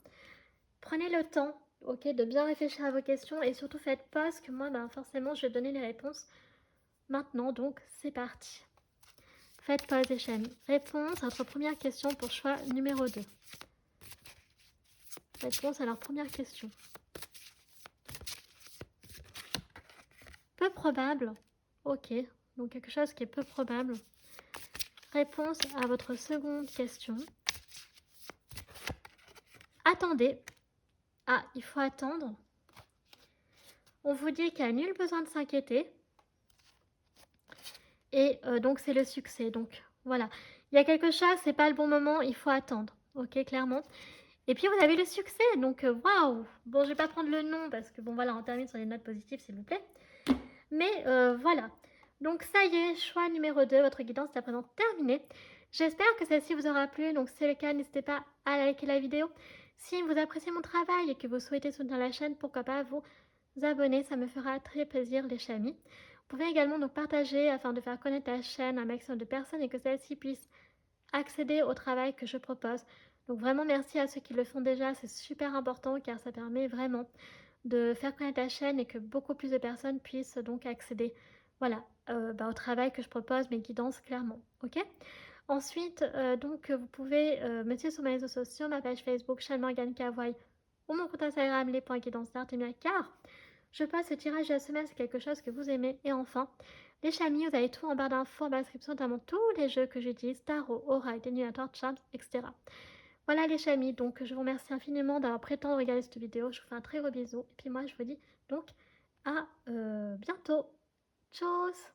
Prenez le temps, ok, de bien réfléchir à vos questions et surtout faites pause que moi, ben, forcément, je vais donner les réponses maintenant. Donc, c'est parti. Faites pause, les chamis. Réponse à votre première question pour choix numéro 2. Réponse à leur première question. Peu probable. Ok, donc quelque chose qui est peu probable. Réponse à votre seconde question. Attendez. Ah, il faut attendre. On vous dit qu'il n'y a nul besoin de s'inquiéter. Et donc, c'est le succès. Donc, voilà. Il y a quelque chose, c'est pas le bon moment, il faut attendre. Ok, clairement. Et puis, vous avez le succès. Donc, waouh. Bon, je vais pas prendre le nom parce que, bon, voilà, on termine sur les notes positives, s'il vous plaît. Mais voilà. Donc, ça y est, choix numéro 2. Votre guidance est à présent terminée. J'espère que celle-ci vous aura plu. Donc, si c'est le cas, n'hésitez pas à liker la vidéo. Si vous appréciez mon travail et que vous souhaitez soutenir la chaîne, pourquoi pas vous abonner. Ça me fera très plaisir, les chamis. Vous pouvez également donc partager afin de faire connaître la chaîne à un maximum de personnes et que celles-ci puissent accéder au travail que je propose. Donc vraiment merci à ceux qui le font déjà, c'est super important car ça permet vraiment de faire connaître la chaîne et que beaucoup plus de personnes puissent donc accéder voilà, au travail que je propose, mes guidances clairement. Ok. Ensuite, donc vous pouvez me suivre sur mes réseaux sociaux, ma page Facebook, Charles Morgane Cavoy ou mon compte Instagram les.guidance car je passe ce tirage de la semaine, c'est quelque chose que vous aimez. Et enfin, les chamis, vous avez tout en barre d'infos, en barre de description, notamment tous les jeux que j'utilise, tarot, oracle, dénulateur, charms, etc. Voilà les chamis, donc je vous remercie infiniment d'avoir pris le temps de regarder cette vidéo. Je vous fais un très gros bisou. Et puis moi, je vous dis donc à bientôt. Tchuss!